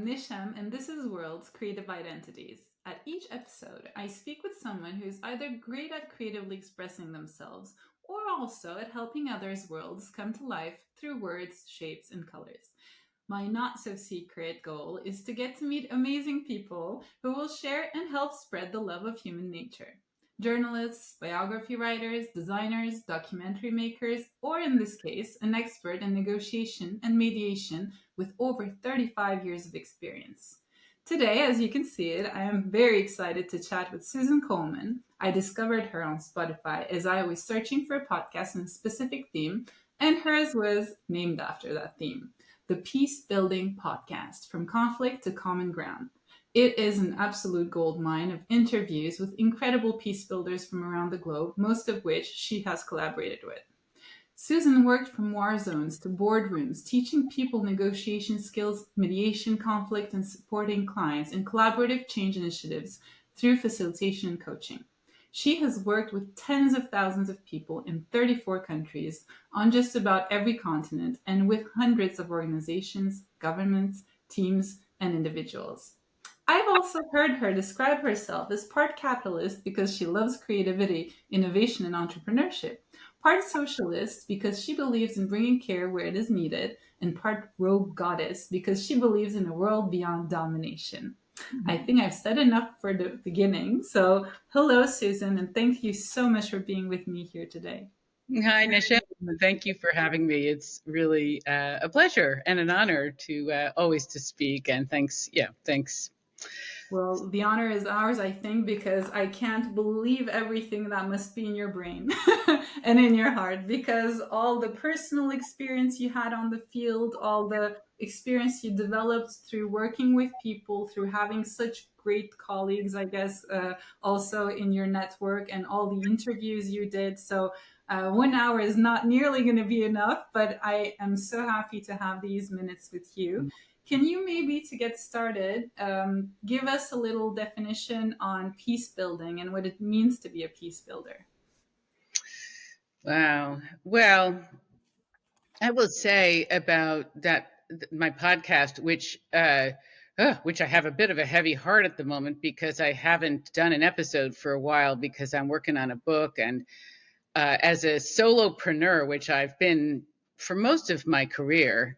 I'm Nisham, and this is World's Creative Identities. At each episode, I speak with someone who's either great at creatively expressing themselves or also at helping others' worlds come to life through words, shapes, and colors. My not so secret goal is to get to meet amazing people who will share and help spread the love of human nature. Journalists, biography writers, designers, documentary makers, or in this case, an expert in negotiation and mediation with over 35 years of experience. Today, as you can see it, I am very excited to chat with Susan Coleman. I discovered her on Spotify as I was searching for a podcast in a specific theme, and hers was named after that theme, the Peace Building Podcast, From Conflict to Common Ground. It is an absolute goldmine of interviews with incredible peace builders from around the globe, most of which she has collaborated with. Susan worked from war zones to boardrooms, teaching people negotiation skills, mediation, conflict, and supporting clients in collaborative change initiatives through facilitation and coaching. She has worked with tens of thousands of people in 34 countries on just about every continent and with hundreds of organizations, governments, teams, and individuals. I've also heard her describe herself as part capitalist because she loves creativity, innovation, and entrepreneurship, part socialist because she believes in bringing care where it is needed, and part rogue goddess because she believes in a world beyond domination. I think I've said enough for the beginning. So, hello, Susan, and thank you so much for being with me here today. Hi, Nisha. Thank you for having me. It's really a pleasure and an honor to always to speak. And thanks. Yeah, thanks. Well, the honor is ours, I think, because I can't believe everything that must be in your brain and in your heart, because all the personal experience you had on the field, all the experience you developed through working with people, through having such great colleagues, I guess, also in your network, and all the interviews you did. So, 1 hour is not nearly going to be enough, but I am so happy to have these minutes with you. Can you maybe, to get started, give us a little definition on peace building and what it means to be a peace builder? Wow. Well, I will say about that my podcast, which I have a bit of a heavy heart at the moment because I haven't done an episode for a while because I'm working on a book, and as a solopreneur, which I've been for most of my career.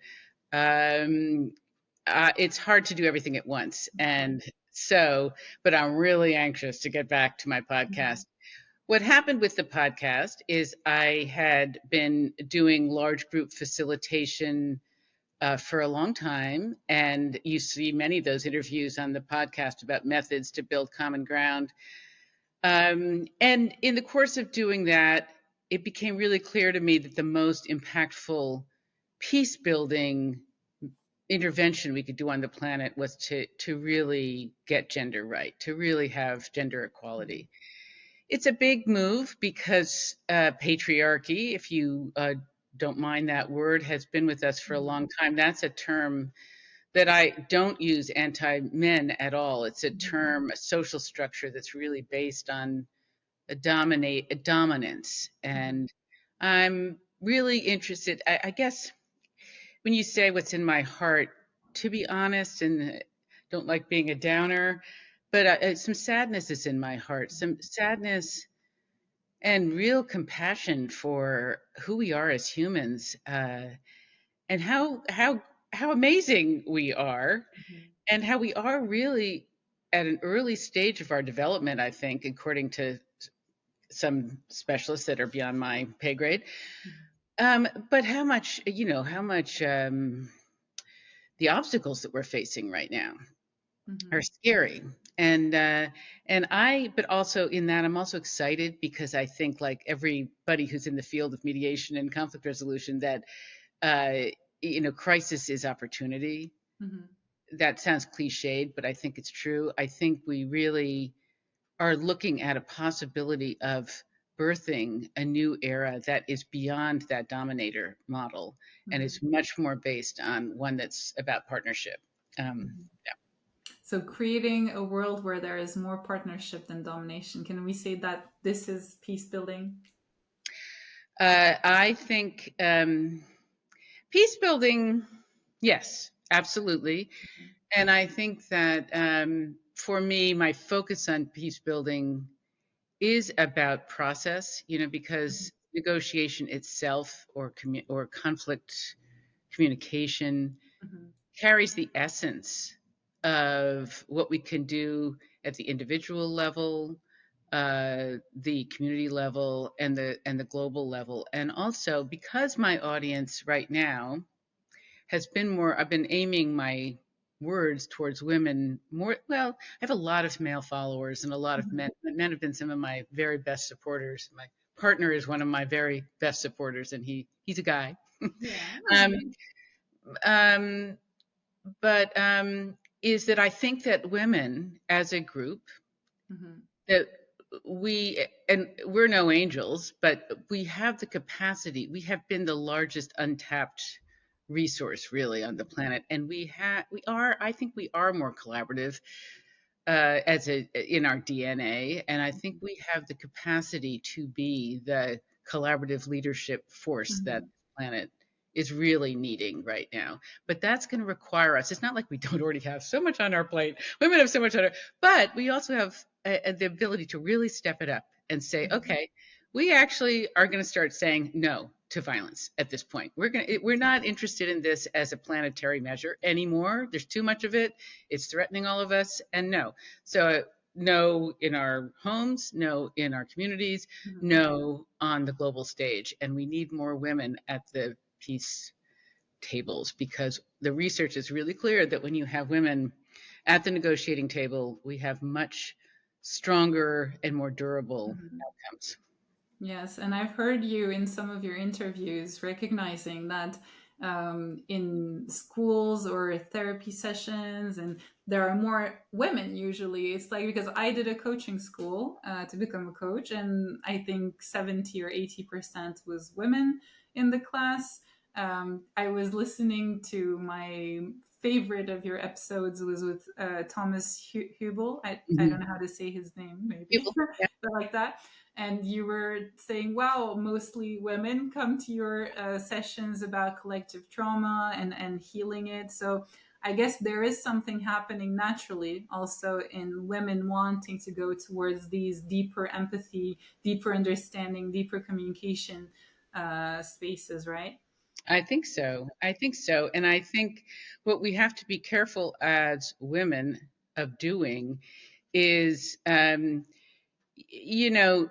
Um, it's hard to do everything at once. And so, but I'm really anxious to get back to my podcast. What happened with the podcast is I had been doing large group facilitation for a long time. And you see many of those interviews on the podcast about methods to build common ground. And in the course of doing that, it became really clear to me that the most impactful peace building intervention we could do on the planet was to really get gender right, to really have gender equality. It's a big move because patriarchy, if you don't mind that word, has been with us for a long time. That's a term that I don't use anti-men at all. It's a term, a social structure that's really based on a dominance. And I'm really interested, I guess, when you say what's in my heart, to be honest, and don't like being a downer, but some sadness is in my heart, some sadness and real compassion for who we are as humans, and how amazing we are, and how we are really at an early stage of our development. I think, according to some specialists that are beyond my pay grade. But how much the obstacles that we're facing right now are scary. But also in that, I'm also excited because I think, like everybody who's in the field of mediation and conflict resolution, that crisis is opportunity. That sounds cliched, but I think it's true. I think we really are looking at a possibility of birthing a new era that is beyond that dominator model and is much more based on one that's about partnership. Yeah. So, creating a world where there is more partnership than domination. Can we say that this is peace building? I think peace building, yes, absolutely. And I think that for me, my focus on peace building is about process, because negotiation itself or conflict communication Mhm. carries the essence of what we can do at the individual level, the community level, and the global level. And also because my audience right now has been more, I've been aiming my words towards women more. Well, I have a lot of male followers and a lot of Mhm. men. Men have been some of my very best supporters. My partner is one of my very best supporters, and he's a guy. Yeah. um, um, but is that I think that women as a group, Mhm. that we're no angels, but we have the capacity. We have been the largest untapped resource really on the planet, and I think we are more collaborative as a in our DNA, and I think we have the capacity to be the collaborative leadership force that Mhm. the planet is really needing right now. But that's going to require us. It's not like we don't already have so much on our plate. Women have so much on our, but we also have the ability to really step it up and say, Mhm. okay, we actually are going to start saying no to violence at this point. We're not interested in this as a planetary measure anymore. There's too much of it. It's threatening all of us, and no. So no in our homes, no in our communities, Mhm. no on the global stage. And we need more women at the peace tables, because the research is really clear that when you have women at the negotiating table, we have much stronger and more durable Mhm. outcomes. Yes, and I've heard you in some of your interviews recognizing that in schools or therapy sessions, and there are more women usually. It's like because I did a coaching school to become a coach, and I think 70 or 80% was women in the class. I was listening to my favorite of your episodes was with Thomas Hübl. I don't Mhm. know how to say his name, maybe, People, yeah, but like that, and you were saying, wow, mostly women come to your sessions about collective trauma and healing it. So I guess there is something happening naturally also in women wanting to go towards these deeper empathy, deeper understanding, deeper communication spaces, right? I think so. I think so. And I think what we have to be careful as women of doing is you know,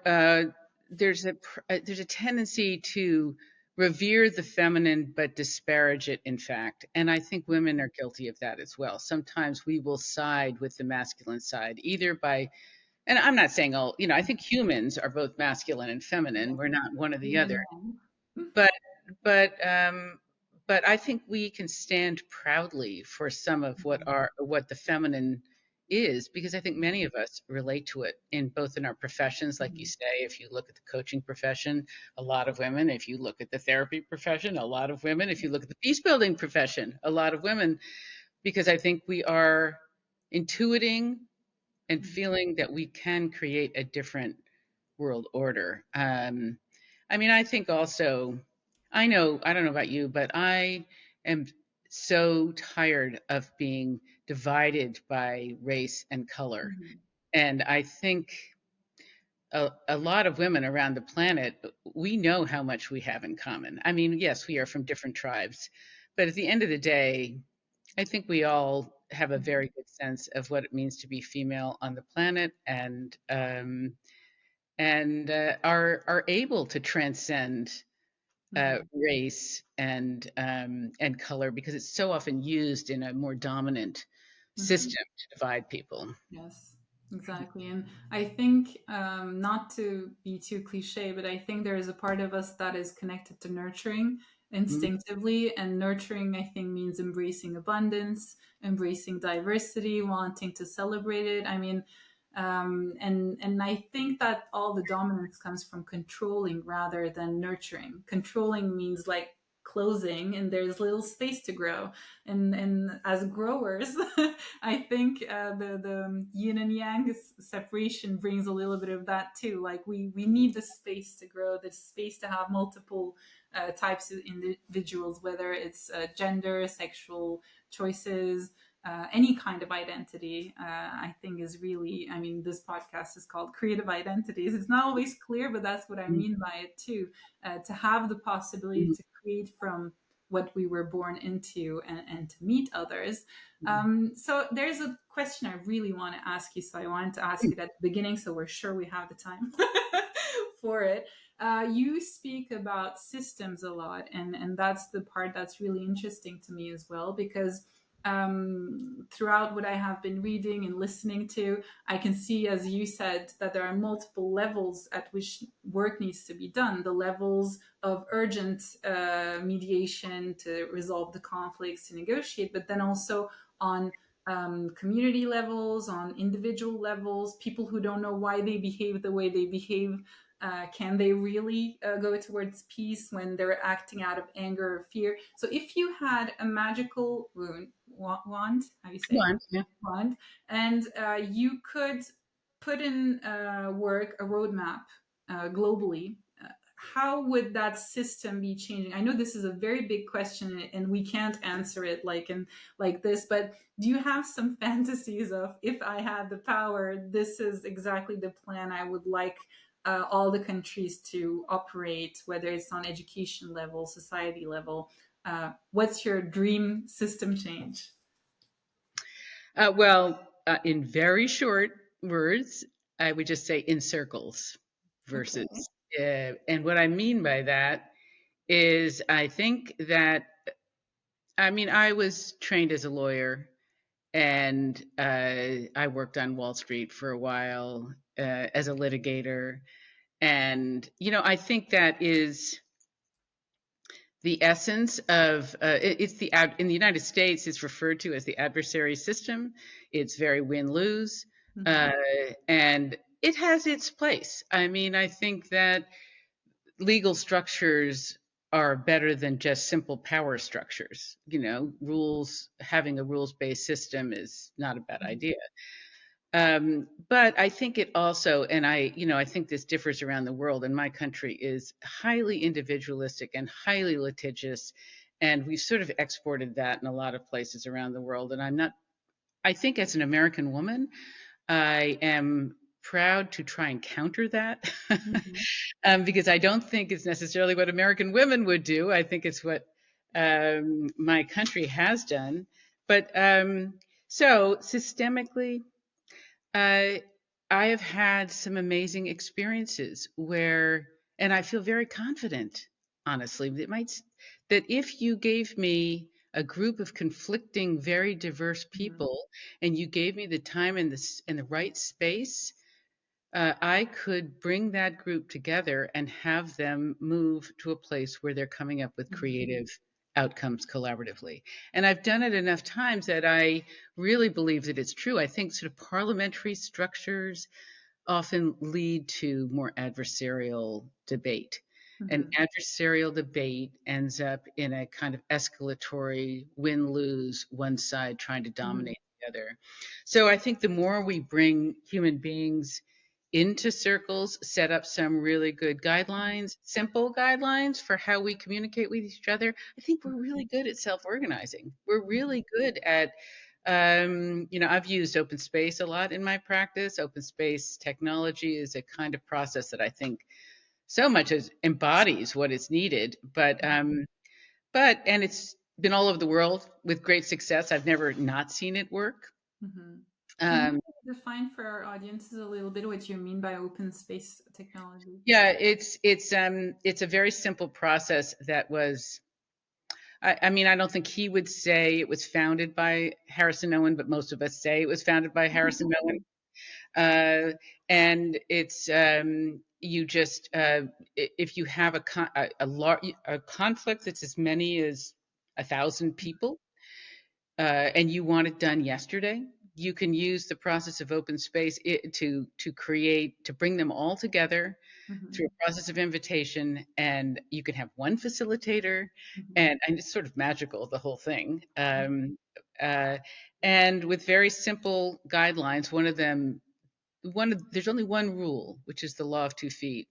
there's a tendency to revere the feminine but disparage it, in fact. And I think women are guilty of that as well. Sometimes we will side with the masculine side, either by, and I'm not saying all, I think humans are both masculine and feminine. Yes, We're not one or the yin other. and yang. But but but I think we can stand proudly for some of what the feminine is, because I think many of us relate to it in both in our professions, like you Mhm. say. If you look at the coaching profession, a lot of women. If you look at the therapy profession, a lot of women. If you look at the peace building profession, a lot of women, because I think we are intuiting and Mhm. feeling that we can create a different world order. I mean, I think also, I don't know about you, but I am so tired of being divided by race and color. Mhm. And I think a lot of women around the planet, we know how much we have in common. I mean, yes, we are from different tribes, but at the end of the day, I think we all have a Mhm. very good sense of what it means to be female on the planet, and are able to transcend Mhm. race and color, because it's so often used in a more dominant Mhm. system to divide people. Yes, exactly. And I think, not to be too cliche, but I think there is a part of us that is connected to nurturing Mhm. instinctively. And nurturing, I think, means embracing abundance, embracing diversity, wanting to celebrate it. I mean, and I think that all the dominance comes from controlling rather than nurturing. Controlling means like closing, and there's little space to grow. And as growers, I think the yin and yang separation brings a little bit of that too. Like we need the space to grow, the space to have multiple types of individuals, whether it's gender, sexual choices, any kind of identity, I think is really, I mean, this podcast is called Creative Identities. It's not always clear, but that's what I mean by it too. To have the possibility to create from what we were born into, and to meet others. So there's a question I really want to ask you. So I wanted to ask it at the beginning, so we're sure we have the time for it. You speak about systems a lot, and that's the part that's really interesting to me as well, because throughout what I have been reading and listening to, I can see, as you said, that there are multiple levels at which work needs to be done. The levels of urgent mediation to resolve the conflicts, to negotiate, but then also on community levels, on individual levels, people who don't know why they behave the way they behave. Can they really go towards peace when they're acting out of anger or fear? So, if you had a magical wand, how do you say One, yeah. wand, and you could put in work a roadmap globally, how would that system be changing? I know this is a very big question, and we can't answer it like this, but do you have some fantasies of, if I had the power, this is exactly the plan I would like all the countries to operate, whether it's on education level, society level? What's your dream system change? In very short words, I would just say in circles versus. Okay. And what I mean by that is, I think that, I mean, I was trained as a lawyer, and I worked on Wall Street for a while as a litigator. And, I think that is the essence of it's in the United States, it's referred to as the adversary system. It's very win-lose, Mm-hmm. uh, and it has its place. I mean, I think that legal structures are better than just simple power structures. Rules, having a rules-based system is not a bad idea. But I think it also, and I think this differs around the world, and my country is highly individualistic and highly litigious, and we've sort of exported that in a lot of places around the world. And I think as an American woman, I am proud to try and counter that, Mm-hmm. because I don't think it's necessarily what American women would do. I think it's what my country has done. But so systemically, uh, I have had some amazing experiences where, and I feel very confident, honestly, that if you gave me a group of conflicting, very diverse Mm-hmm. people, and you gave me the time and the right space, I could bring that group together and have them move to a place where they're coming up with creative outcomes collaboratively. And I've done it enough times that I really believe that it's true. I think sort of parliamentary structures often lead to more adversarial debate. An Mm-hmm. adversarial debate ends up in a kind of escalatory win lose, one side trying to Mm-hmm. dominate the other. So I think the more we bring human beings into circles, set up some really good guidelines, simple guidelines for how we communicate with each other, I think we're really good at self organizing. We're really good at I've used open space a lot in my practice. Open space technology is a kind of process that I think so much as embodies what is needed. And it's been all over the world with great success. I've never not seen it work. Mm-hmm. Can Um, you define for our audiences a little bit what you mean by open space technology? yeah, it's a very simple process that was. I mean, I don't think he would say it was founded by Harrison Owen, but most of us say it was founded by Harrison Owen. And it's you just if you have a conflict that's as many as 1,000 people, and you want it done yesterday, you can use the process of open space to bring them all together Mm-hmm. through a process of invitation, and you can have one facilitator, Mm-hmm. and it's sort of magical, the whole thing. Uh, and with very simple guidelines, there's only one rule, which is the law of 2 feet.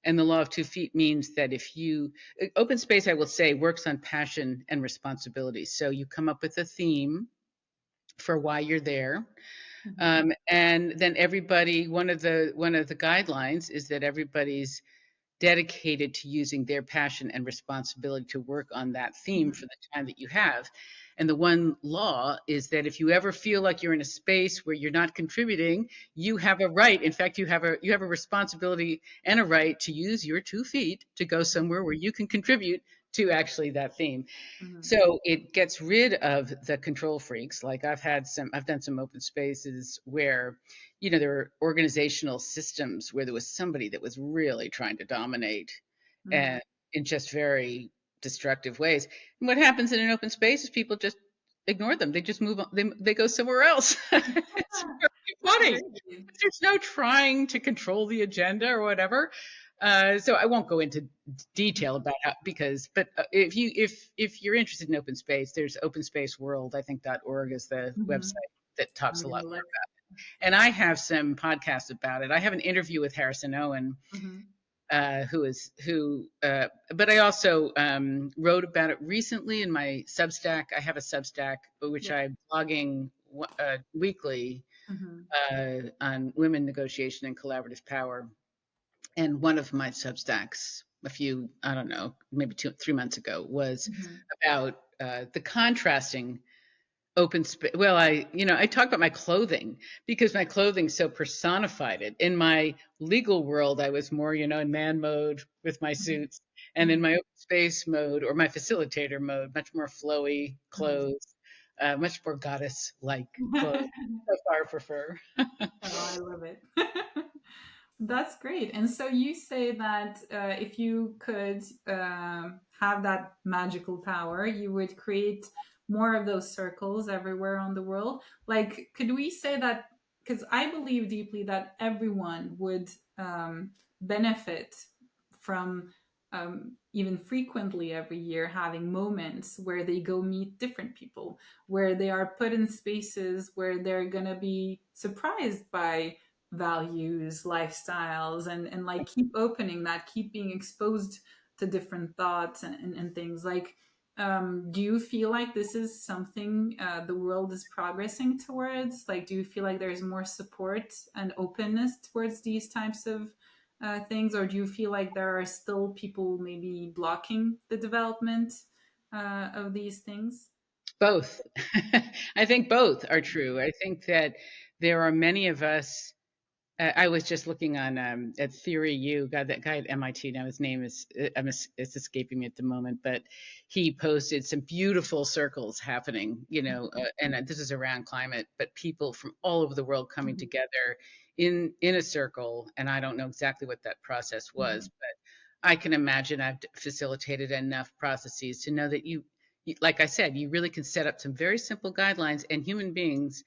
And the law of 2 feet means that open space, I will say, works on passion and responsibility. So you come up with a theme for why you're there. Mhm. And then everybody, one of the guidelines is that everybody's dedicated to using their passion and responsibility to work on that theme for Mhm. the time that you have. And the one law is that if you ever feel like you're in a space where you're not contributing, you have a right. In fact, you have a responsibility and a right to use your 2 feet to go somewhere where you can contribute to actually that theme. Mhm. So it gets rid of the control freaks. Like I've done some open spaces where, there were organizational systems where there was somebody that was really trying to dominate Mhm. and in just very destructive ways. And what happens in an open space is people just ignore them. They just move on. They go somewhere else. It's very That's funny. great. There's no trying to control the agenda or whatever. So I won't go into detail about how, but if you're interested in open space, there's Open Space World. I think .org is the website Mhm. that talks I'm a lot gonna more look. about it. And I have some podcasts about it. I have an interview with Harrison Owen, Mhm. but I also wrote about it recently in my Substack. I have a Substack which Yeah. I'm blogging weekly Mhm. on women negotiation and collaborative power. And one of my Substacks, I don't know, maybe 3 months ago, was Mhm. about the contrasting open space. Well, I talk about my clothing because my clothing so personified it. In my legal world, I was more, in man mode with my Mhm. suits, and in Mhm. my open space mode or my facilitator mode, much more flowy Mhm. clothes, much more goddess like clothes. So far prefer. Oh, I love it. That's great. And so you say that if you could have that magical power, you would create more of those circles everywhere on the world. Like, could we say that? Because I believe deeply that everyone would benefit from even frequently every year having moments where they go meet different people, where they are put in spaces where they're going to be surprised by values, lifestyles, and like keep opening that, keep being exposed to different thoughts and things like. Do you feel like this is something the world is progressing towards? Like, do you feel like there's more support and openness towards these types of things, or do you feel like there are still people maybe blocking the development of these things? Both. I think both are true. I think that there are many of us. I was just looking on at Theory U. God, that guy at MIT. Now his name is it's escaping me at the moment, but he posted some beautiful circles happening. And this is around climate, but people from all over the world coming Mhm. together in a circle. And I don't know exactly what that process was, Mhm. but I can imagine I've facilitated enough processes to know that like I said, you really can set up some very simple guidelines, and human beings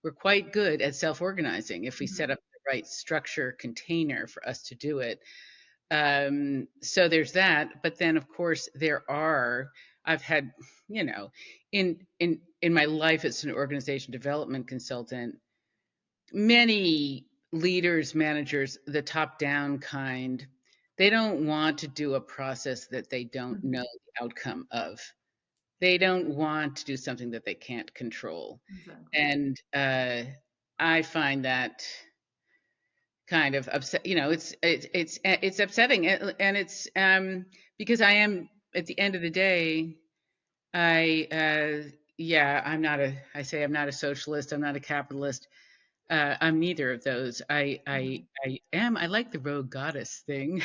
we're quite good at self-organizing if we set Mhm. up the right structure container for us to do it. So there's that. But then, of course, I've had, in my life as an organization development consultant, many leaders, managers, the top-down kind, they don't want to do a process that they don't know Mhm. the outcome of. They don't want to do something that they can't control. Exactly. And I find that kind of upset. It's upsetting, and it's because I am at the end of the day, I yeah, I'm not a socialist. I'm not a capitalist. I'm neither of those. Mhm. I like the rogue goddess thing,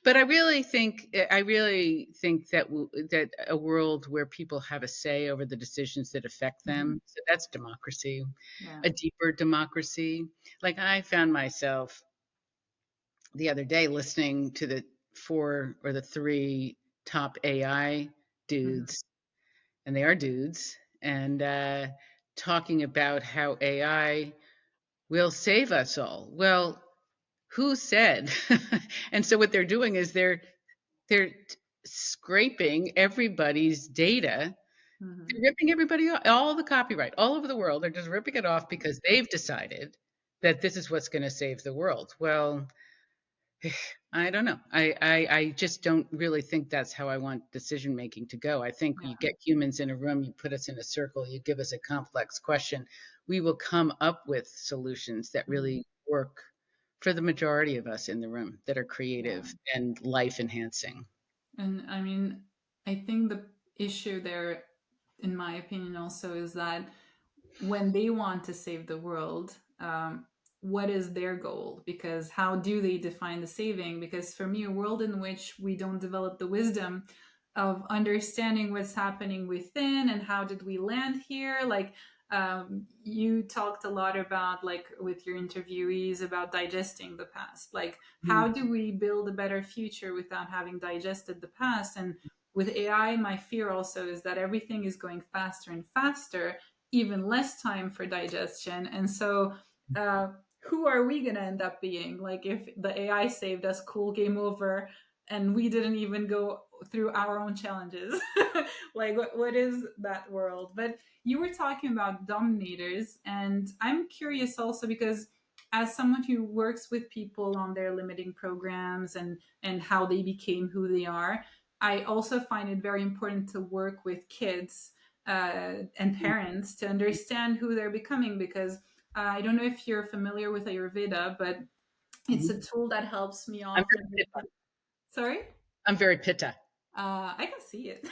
but I really think that a world where people have a say over the decisions that affect Mhm. them, so that's democracy, Yeah. a deeper democracy. Like I found myself the other day listening to the four or the three top AI Mhm. dudes, and they are dudes, and talking about how AI will save us all. Well, who said? And so what they're doing is they're scraping everybody's data. They're Mhm. ripping everybody off, all the copyright all over the world. They're just ripping it off because they've decided that this is what's going to save the world. Well, I don't know. I just don't really think that's how I want decision making to go. I think you Yeah. get humans in a room, you put us in a circle, you give us a complex question, we will come up with solutions that Mhm. really work for the majority of us in the room that are Yeah. creative and life enhancing. And I mean, I think the issue there, in my opinion, also is that when they want to save the world, what is their goal? Because how do they define the saving? Because for me, a world in which we don't develop the wisdom of understanding what's happening within and how did we land here, like you talked a lot about, like with your interviewees, about digesting the past, like how Mhm. do we build a better future without having digested the past? And with AI, my fear also is that everything is going faster and faster, even less time for digestion. And so, uh, who are we going to end up being? Like, if the AI saved us, cool, game over, and we didn't even go through our own challenges. Like, what is that world? But you were talking about dominators, and I'm curious also because as someone who works with people on their limiting programs and how they became who they are, I also find it very important to work with kids and parents to understand who they're becoming, because I don't know if you're familiar with Ayurveda, but it's a Mhm. tool that helps me I'm often very with pitta. sorry. I'm very pitta. I can see it.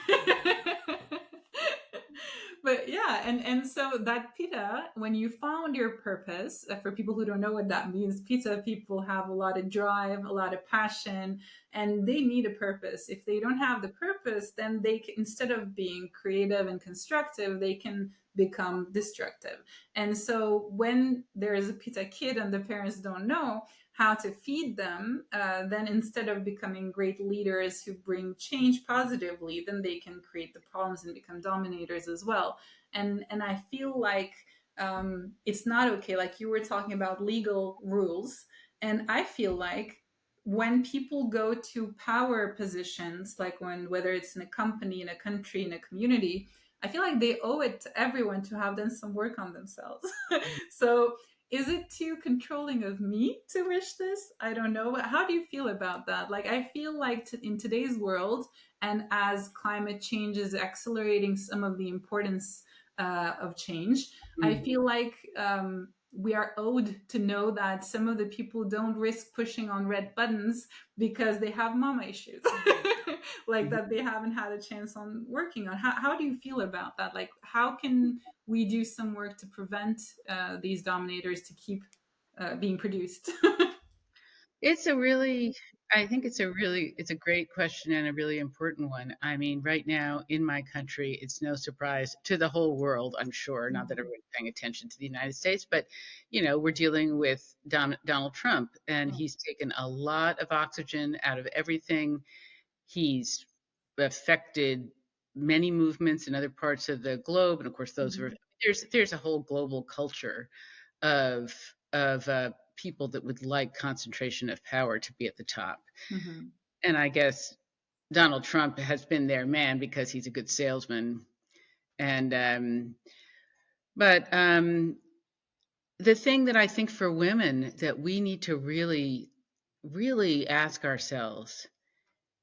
But yeah, and so that pitta, when you found your purpose, for people who don't know what that means, pitta people have a lot of drive, a lot of passion, and they need a purpose. If they don't have the purpose, then instead of being creative and constructive, they can become destructive. And so when there is a pitta kid and the parents don't know how to feed them, then instead of becoming great leaders who bring change positively, then they can create the problems and become dominators as well. And I feel like it's not okay. Like you were talking about legal rules, and I feel like when people go to power positions, like whether it's in a company, in a country, in a community, I feel like they owe it to everyone to have done some work on themselves. So is it too controlling of me to wish this? I don't know. How do you feel about that? Like, I feel like in today's world, and as climate change is accelerating some of the importance of change, I Mhm. feel like we are owed to know that some of the people don't risk pushing on red buttons because they have mama issues, like that they haven't had a chance on working on. How do you feel about that? Like, how can we do some work to prevent these dominators to keep being produced? It's a really, I think it's a great question and a really important one. I mean, right now in my country, it's no surprise to the whole world, I'm sure, not that Mhm. everyone's paying attention to the United States, but, we're dealing with Donald Trump, and Yeah. he's taken a lot of oxygen out of everything. He's affected many movements in other parts of the globe, and of course, Mhm. there's a whole global culture of people that would like concentration of power to be at the top. Mhm. And I guess Donald Trump has been their man because he's a good salesman. And but the thing that I think for women that we need to really, really ask ourselves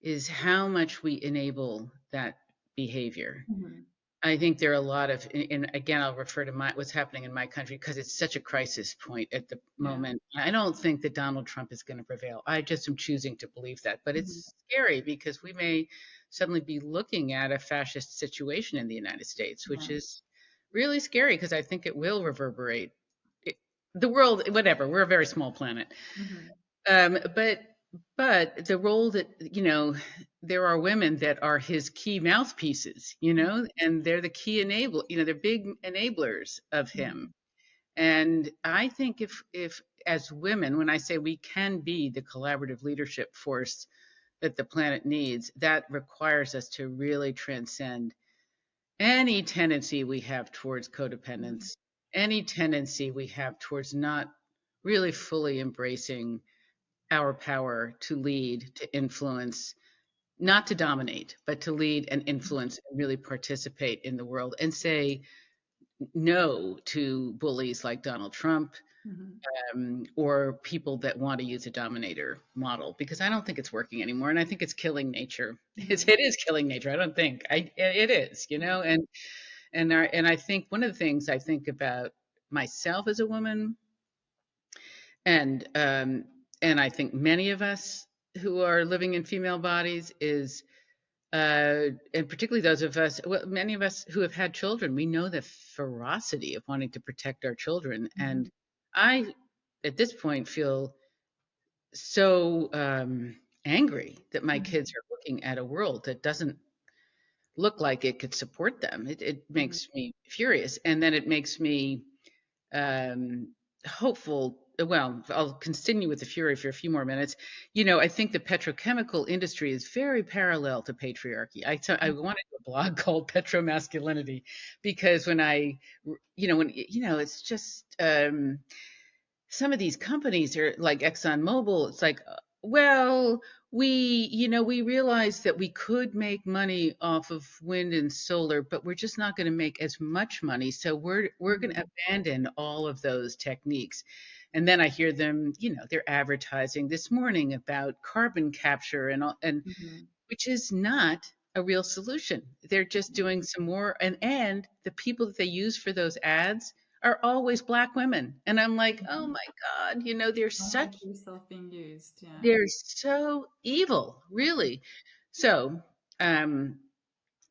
is how much we enable that behavior. Mhm. I think there are a lot of, and again, I'll refer to what's happening in my country because it's such a crisis point at the Yeah. moment. I don't think that Donald Trump is going to prevail. I just am choosing to believe that, but Mhm. it's scary because we may suddenly be looking at a fascist situation in the United States, which Yeah. is really scary because I think it will reverberate it, the world. Whatever, we're a very small planet, Mhm. um, but but the role that there are women that are his key mouthpieces, and they're the key they're big enablers of him. Mhm. And I think if as women, when I say we can be the collaborative leadership force that the planet needs, that requires us to really transcend any tendency we have towards Mhm. codependence, any tendency we have towards not really fully embracing our power to lead, to influence, not to dominate, but to lead and influence and really participate in the world and say, no to bullies like Donald Trump, Mhm. or people that want to use a dominator model, because I don't think it's working anymore, and I think it's killing nature. Mhm. It is killing nature. I don't think it is, Mhm. and I think one of the things I think about myself as a woman, and I think many of us who are living in female bodies is, and particularly those of us, well, many of us who have had children, we know the ferocity of wanting to protect our children. And Mhm. I, at this point, feel so angry that my Mhm. kids are looking at a world that doesn't look like it could support them. It Mhm. makes me furious. And then it makes me um, hopeful. Well, I'll continue with the fury for a few more minutes. I think the petrochemical industry is very parallel to patriarchy. I wanted a blog called Petromasculinity, because it's just some of these companies are like ExxonMobil. It's like, well, we realized that we could make money off of wind and solar, but we're just not going to make as much money. So we're going to Mhm. abandon all of those techniques. And then I hear them, they're advertising this morning about carbon capture and Mhm. which is not a real solution. They're just doing some more, and the people that they use for those ads are always black women. And I'm like, oh Mhm. my God, they're Don't such like yourself being used. Yeah. they're so evil, really. So um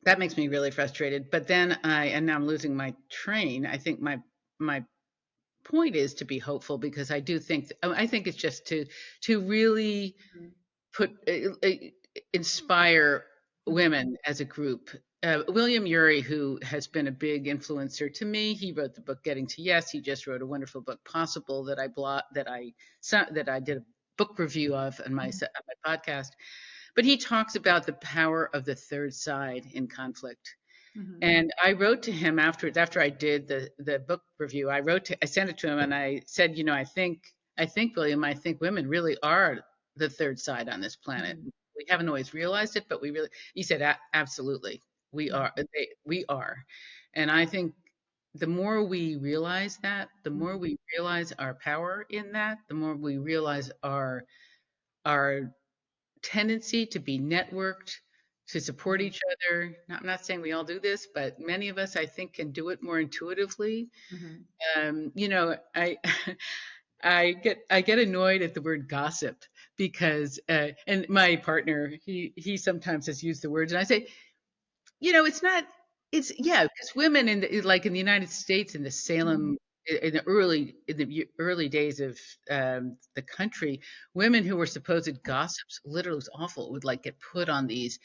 that makes me really frustrated. But then and now I'm losing my train. I think my point is to be hopeful, because I think it's just to really Mhm. put inspire Mhm. women as a group. William Ury, who has been a big influencer to me, he wrote the book Getting to Yes. He just wrote a wonderful book, Possible, that I did a book review of on Mhm. on my podcast. But he talks about the power of the third side in conflict. Mhm. And I wrote to him after I did the book review. I sent it to him, and I said, I think William, I think women really are the third side on this planet. Mhm. We haven't always realized it, but we really. He said, Absolutely, we Mhm. are. We are." And I think the more we realize that, the more Mhm. we realize our power in that, the more we realize our tendency to be networked, to support Mhm. each other. I'm not saying we all do this, but many of us, I think, can do it more intuitively. Mhm. I I get annoyed at the word gossip, because and my partner, he sometimes has used the words, and I say, it's not. It's, yeah, because women like in the United States, in the Mhm. Salem, in the early days of the country, women who were supposed gossips, literally, was awful, would like get put on these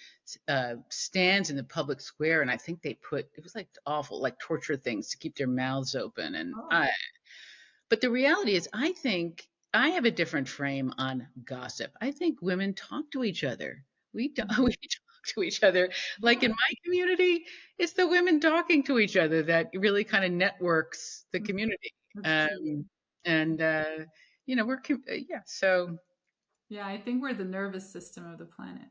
stands in the public square, and I think they put, it was like awful, like torture things to keep their mouths open, and Oh. I but the reality is, I think I have a different frame on gossip. I think women talk to each other. We do, we Mhm. talk to each other. Like in Yeah, my community, it's the women talking to each other that really kind of networks the mhm. community. That's true. Um, and yeah. So Yeah, I think we're the nervous system of the planet.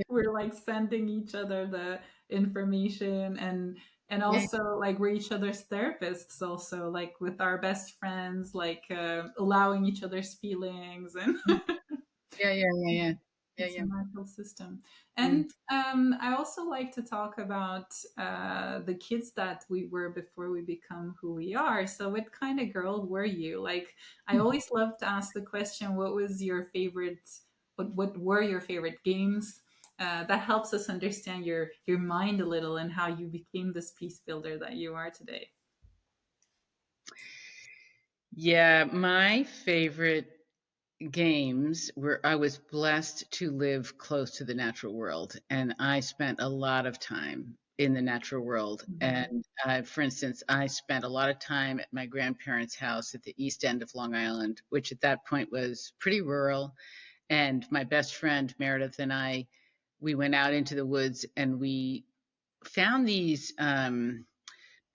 We're like sending each other the information, and yeah, also like we're each other's therapists also, like with our best friends, like allowing each other's feelings, and yeah, yeah, yeah, yeah, yeah, it's a yeah. natural system. Mm. And I also like to talk about the kids that we were before we become who we are. So, what kind of girl were you? Like, I always love to ask the question, what was your favorite? What were your favorite games? That helps us understand your mind a little and how you became this peace builder that you are today. Yeah, my favorite games where I was blessed to live close to the natural world, and I spent a lot of time in the natural world. Hmm. And for instance, I spent a lot of time at my grandparents' house at the east end of Long Island, which at that point was pretty rural. And my best friend Meredith and we went out into the woods, and we found these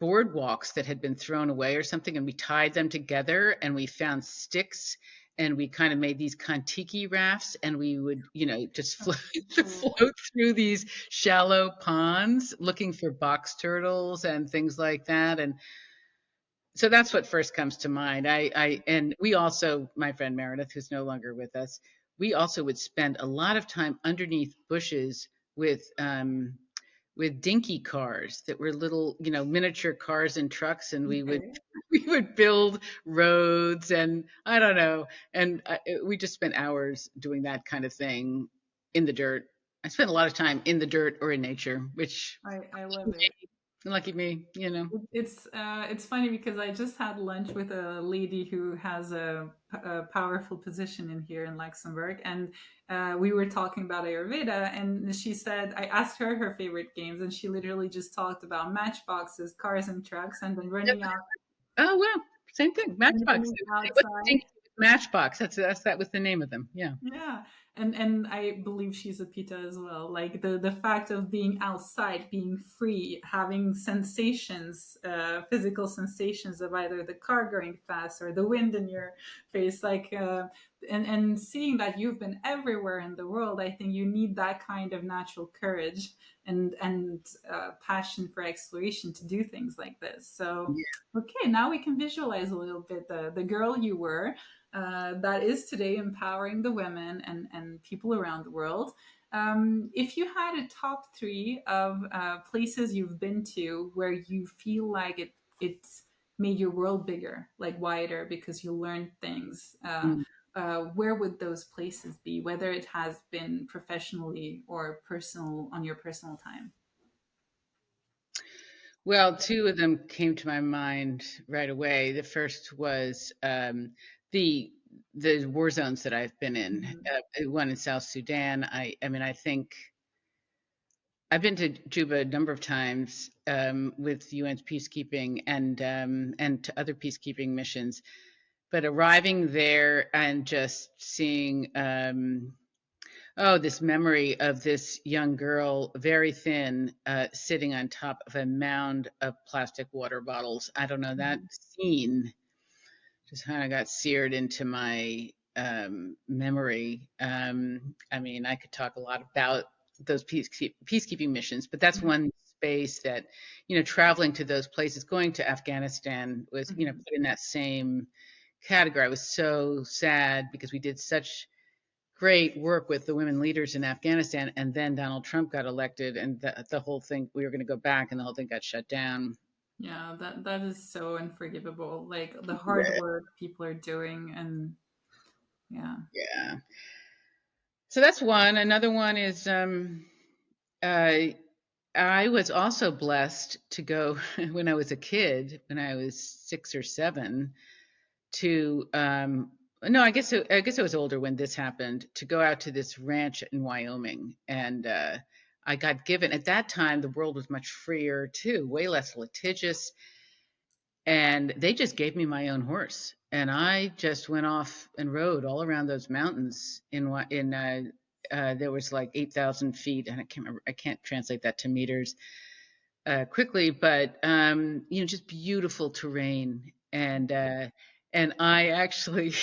boardwalks that had been thrown away or something, and we tied them together, and we found sticks, and we kind of made these Kontiki rafts, and we would, just Oh, float, cool. float through these shallow ponds looking for box turtles and things like that. And so that's what first comes to mind. And we also, my friend Meredith, who's no longer with us, we also would spend a lot of time underneath bushes with dinky cars that were little, miniature cars and trucks, and we would Okay. we would build roads, and I don't know, and we just spent hours doing that kind of thing in the dirt. I spent a lot of time in the dirt or in nature, which I love it. lucky me. It's funny because I just had lunch with a lady who has a powerful position in here in Luxembourg, and we were talking about Ayurveda, and she said I asked her her favorite games, and she literally just talked about matchboxes, cars, and trucks, and then Oh wow, same thing. Matchbox. running What's outside. Dinky Matchbox? That was the name of them. Yeah. Yeah, and I believe she's a Pita as well. Like the fact of being outside, being free, having sensations, physical sensations of either the car going fast or the wind in your face, and seeing that you've been everywhere in the world. I think you need that kind of natural courage and passion for exploration to do things like this. So, okay, now we can visualize a little bit the girl you were that is today empowering the women and people around the world. If you had a top three of places you've been to where you feel like it's made your world bigger, like wider, because you learned things, Mm. where would those places be? Whether it has been professionally or personal on your personal time. Well, two of them came to my mind right away. The first was the the war zones that I've been in. Mhm. One in South Sudan. I mean, I think I've been to Juba a number of times with UN's peacekeeping and to other peacekeeping missions. But arriving there and just seeing this memory of this young girl, very thin, sitting on top of a mound of plastic water bottles. I don't know, that Mhm. scene just kind of got seared into my memory. I mean, I could talk a lot about those peacekeeping missions, but that's one space that, traveling to those places, going to Afghanistan was, Mhm. put in that same category. I was so sad because we did such great work with the women leaders in Afghanistan, and then Donald Trump got elected, and the whole thing, we were going to go back, and the whole thing got shut down. Yeah, that is so unforgivable. Like the hard work people are doing, and yeah. Yeah. So that's one. Another one is uh, I was also blessed to go when I was a kid, when I was 6 or 7, to no, I guess I was older when this happened, to go out to this ranch in Wyoming, and I got given, at that time the world was much freer too, way less litigious, and they just gave me my own horse, and I just went off and rode all around those mountains there was like 8,000 feet, and I can't translate that to meters quickly, but just beautiful terrain. And I actually,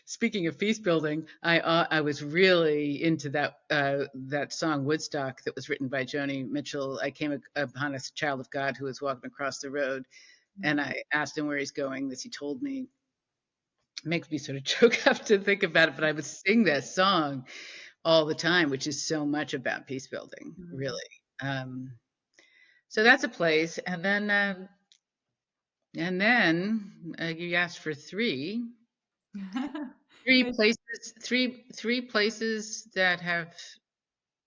speaking of peace building, I was really into that song Woodstock that was written by Joni Mitchell. I came upon a child of God who was walking across the road, and I asked him where he's going. This he told me. It makes me sort of choke up to think about it, but I would sing that song all the time, which is so much about peace building, Mhm. really. So that's a place, and then you asked for three, three It places, three places that have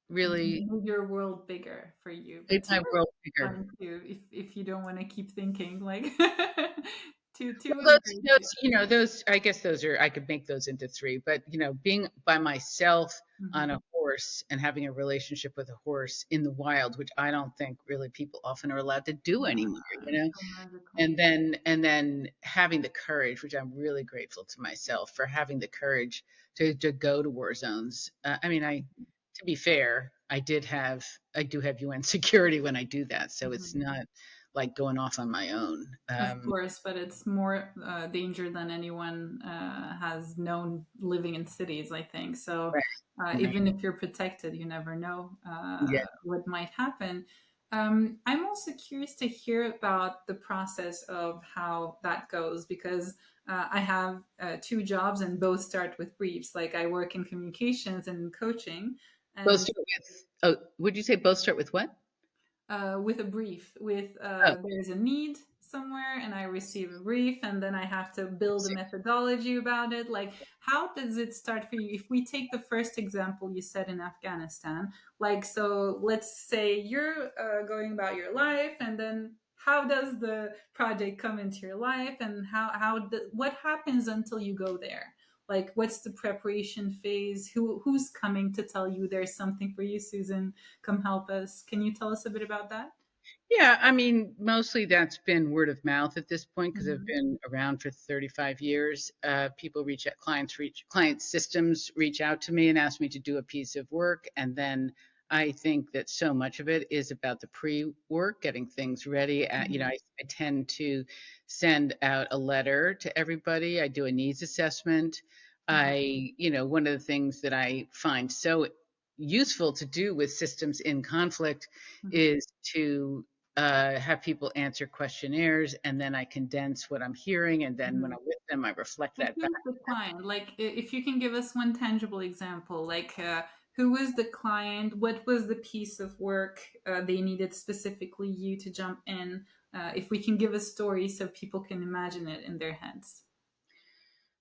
really made your world bigger for you, made but two my are world bigger. fine too. If you don't want to keep thinking, like two Well, is great too. those, I guess those are, I could make those into three, but being by myself on a Mhm. horse and having a relationship with a horse in the wild, which I don't think really people often are allowed to do anymore, Yeah, it's so magical. and then having the courage, which I'm really grateful to myself for having the courage to go to war zones. I mean, to be fair, I do have UN security when I do that, so it's Mhm. not like going off on my own. Of course, but it's more danger than anyone has known living in cities, I think. So Right, right. even if you're protected, you never know Yeah. what might happen. I'm also curious to hear about the process of how that goes because I have two jobs and both start with briefs. Like I work in communications and coaching, Both and start with, oh, would you say both start with what? with a brief with Oh, there's a need somewhere and I receive a brief and then I have to I build a see. methodology about it. Like how does it start for you? If we take the first example you said in Afghanistan, like so let's say you're going about your life and then how does the project come into your life and what happens until you go there? Like what's the preparation phase? Who's coming to tell you there's something for you, Susan? Come help us. Can you tell us a bit about that? Yeah, I mean, mostly that's been word of mouth at this point because I've Hmm. been around for 35 years. People reach out, client systems reach out to me and ask me to do a piece of work, and then I think that so much of it is about the pre-work, getting things ready. Hmm. I tend to send out a letter to everybody. I do a needs assessment. Hmm. One of the things that I find so useful to do with systems in conflict Hmm. is to have people answer questionnaires, and then I condense what I'm hearing, and then when Hmm. I'm with them, I reflect And that back. who's the client? Like, if you can give us one tangible example, like who was the client? What was the piece of work they needed specifically you to jump in? If we can give a story so people can imagine it in their heads.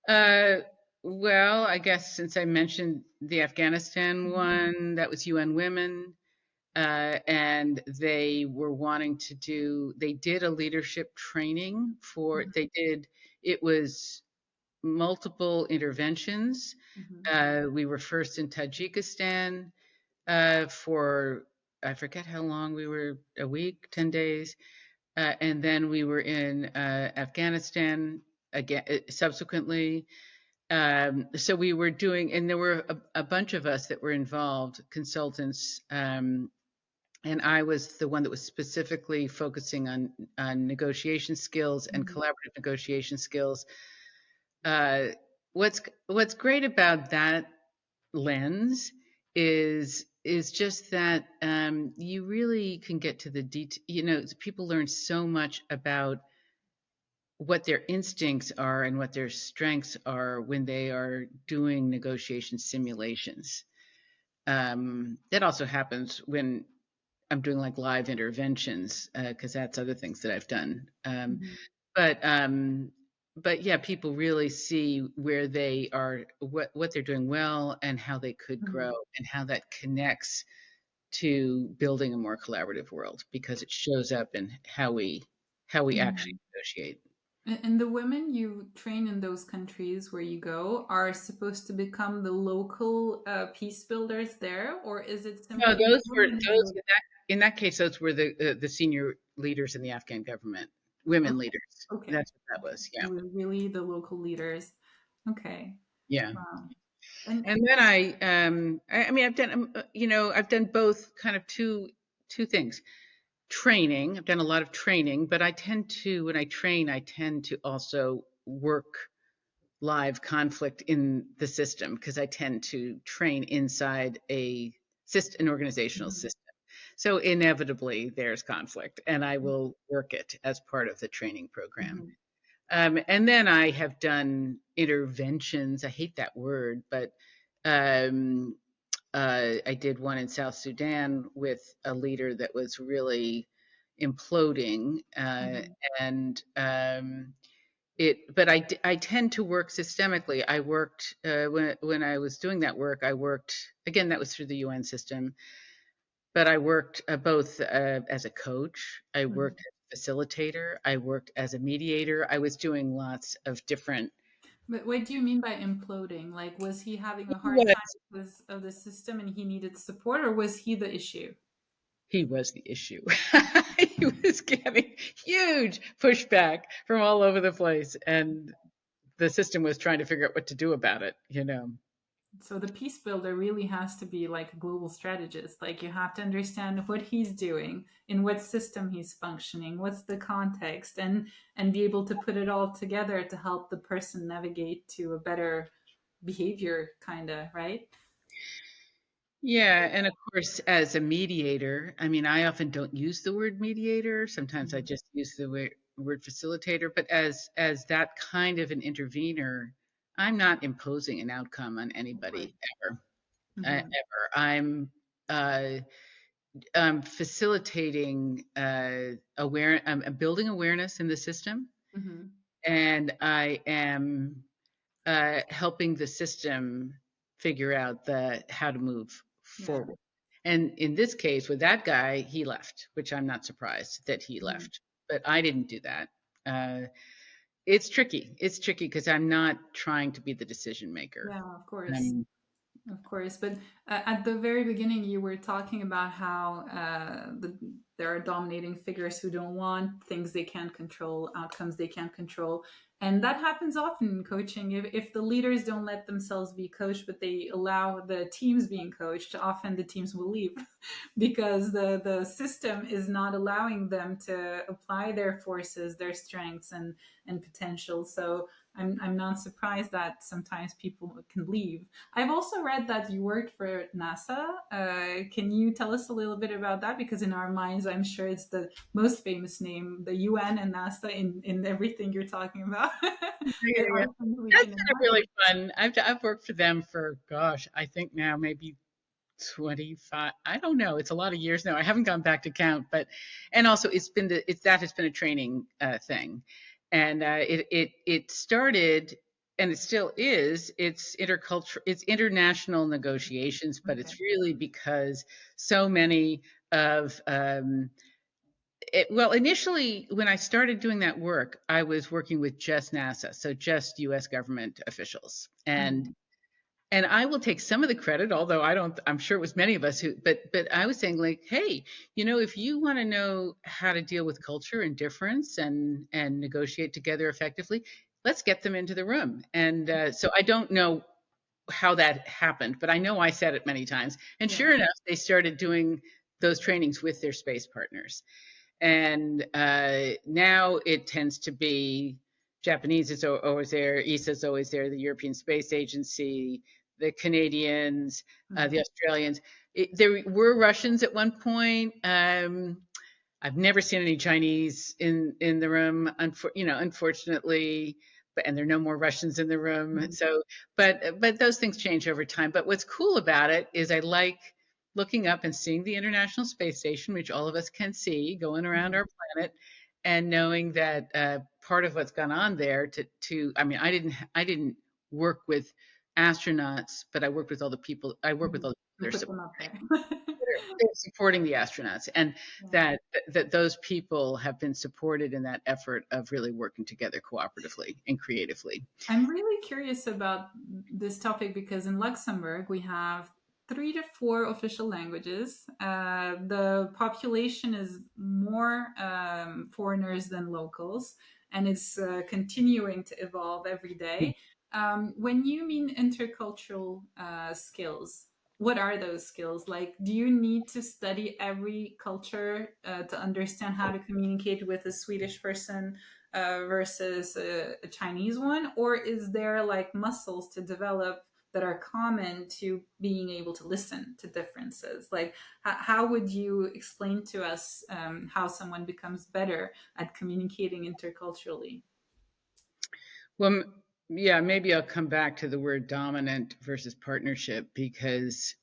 Uh, well, I guess since I mentioned the Afghanistan Hmm. one, that was UN Women, and they were wanting to do. They did a leadership training for. They did. It was multiple interventions. Hmm. We were first in Tajikistan for I forget how long we were, a week, 10 days. And then we were in Afghanistan again subsequently. So we were doing, and there were a bunch of us that were involved, consultants, and I was the one that was specifically focusing on negotiation skills and Hmm. collaborative negotiation skills. Uh, what's great about that lens is just that you really can get to the detail. People learn so much about what their instincts are and what their strengths are when they are doing negotiation simulations. That also happens when I'm doing like live interventions because that's other things that I've done. Hmm. But but yeah, people really see where they are, what they're doing well, and how they could grow, Hmm. and how that connects to building a more collaborative world because it shows up in how we actually Hmm. negotiate. And the women you train in those countries where you go are supposed to become the local peace builders there, or is it No, simply women those who in that case, those were the senior leaders in the Afghan government, women okay, leaders. okay, That's what that okay. was. It Yeah, was really the local leaders. Okay, yeah. wow. And And then I mean, I've done both kind of two things. Training. I've done a lot of training, but I tend to, when I train, I tend to also work live conflict in the system because I tend to train inside an organizational mhm, system. So inevitably there's conflict, and I mhm, will work it as part of the training program. mhm, And then I have done interventions. I hate that word, but um, I did one in South Sudan with a leader that was really imploding, mhm, and but I tend to work systemically. I worked when I was doing that work. I worked again. That was through the UN system, but I worked both as a coach. I mhm. worked as a facilitator. I worked as a mediator. I was doing lots of different. But what do you mean by imploding? Like, was he having a He hard was time because of the system and he needed support, or was he the issue? he was the issue. He was getting huge pushback from all over the place, and the system was trying to figure out what to do about it. So the peace builder really has to be like a global strategist. Like you have to understand what he's doing, in what system he's functioning, what's the context, and be able to put it all together to help the person navigate to a better behavior, kind of, right? Yeah, and of course, as a mediator, I mean, I often don't use the word mediator. Sometimes I Mhm. just use the word facilitator. But as that kind of an intervener, I'm not imposing an outcome on Of course. anybody ever. Hmm. Ever. Uh, I'm facilitating I'm building awareness in the system, Hmm. and I am helping the system figure out the how to move Yeah. forward. And in this case, with that guy, he left, which I'm not surprised that he Mhm. left. But I didn't do that. Uh, it's tricky. It's tricky because I'm not trying to be the decision maker. Yeah, of course. Um, Of course, but at the very beginning, you were talking about how there are dominating figures who don't want things they can't control, outcomes they can't control. And that happens often in coaching. If the leaders don't let themselves be coached, but they allow the teams being coached, often the teams will leave because the system is not allowing them to apply their forces, their strengths, and potential. So I'm not surprised that sometimes people can leave. I've also read that you worked for NASA. Can you tell us a little bit about that? Because in our minds, I'm sure it's the most famous name, the UN and NASA, in everything you're talking about. yeah, There yeah. are things we That's can kind of really imagine. fun. I've worked for them for gosh, I think now maybe 25. I don't know. It's a lot of years now. I haven't gone back to count, but and also it's that has been a training thing, and it started and it still is. It's international negotiations, but Okay. it's really because so many of well, initially, when I started doing that work, I was working with just NASA, so just U.S. government officials, Mhm. and I will take some of the credit, although I don't. I'm sure it was many of us who, but I was saying like, hey, if you want to know how to deal with culture and difference and negotiate together effectively, let's get them into the room. And so I don't know how that happened, but I know I said it many times. And Yeah. sure enough, they started doing those trainings with their space partners. And now it tends to be Japanese is always there, ESA is always there, the European Space Agency, the Canadians, the Mhm. Australians. There were Russians at one point. I've never seen any Chinese in the room, unfortunately. And there are no more Russians in the room. Mhm. So, but those things change over time. But what's cool about it is I like looking up and seeing the International Space Station, which all of us can see going around Mhm. our planet, and knowing that part of what's gone on there I mean, I didn't work with astronauts, but I worked with all the people. I work with Mhm. all the You people put them up there. they're supporting the astronauts, and Yeah. that those people have been supported in that effort of really working together cooperatively and creatively. I'm really curious about this topic because in Luxembourg we have 3 to 4 official languages. The population is more foreigners than locals, and it's continuing to evolve every day. When you mean intercultural skills, what are those skills? Like, do you need to study every culture to understand how to communicate with a Swedish person versus a Chinese one? Or is there like muscles to develop that are common to being able to listen to differences? Like, how would you explain to us how someone becomes better at communicating interculturally? Well, yeah, maybe I'll come back to the word dominant versus partnership, because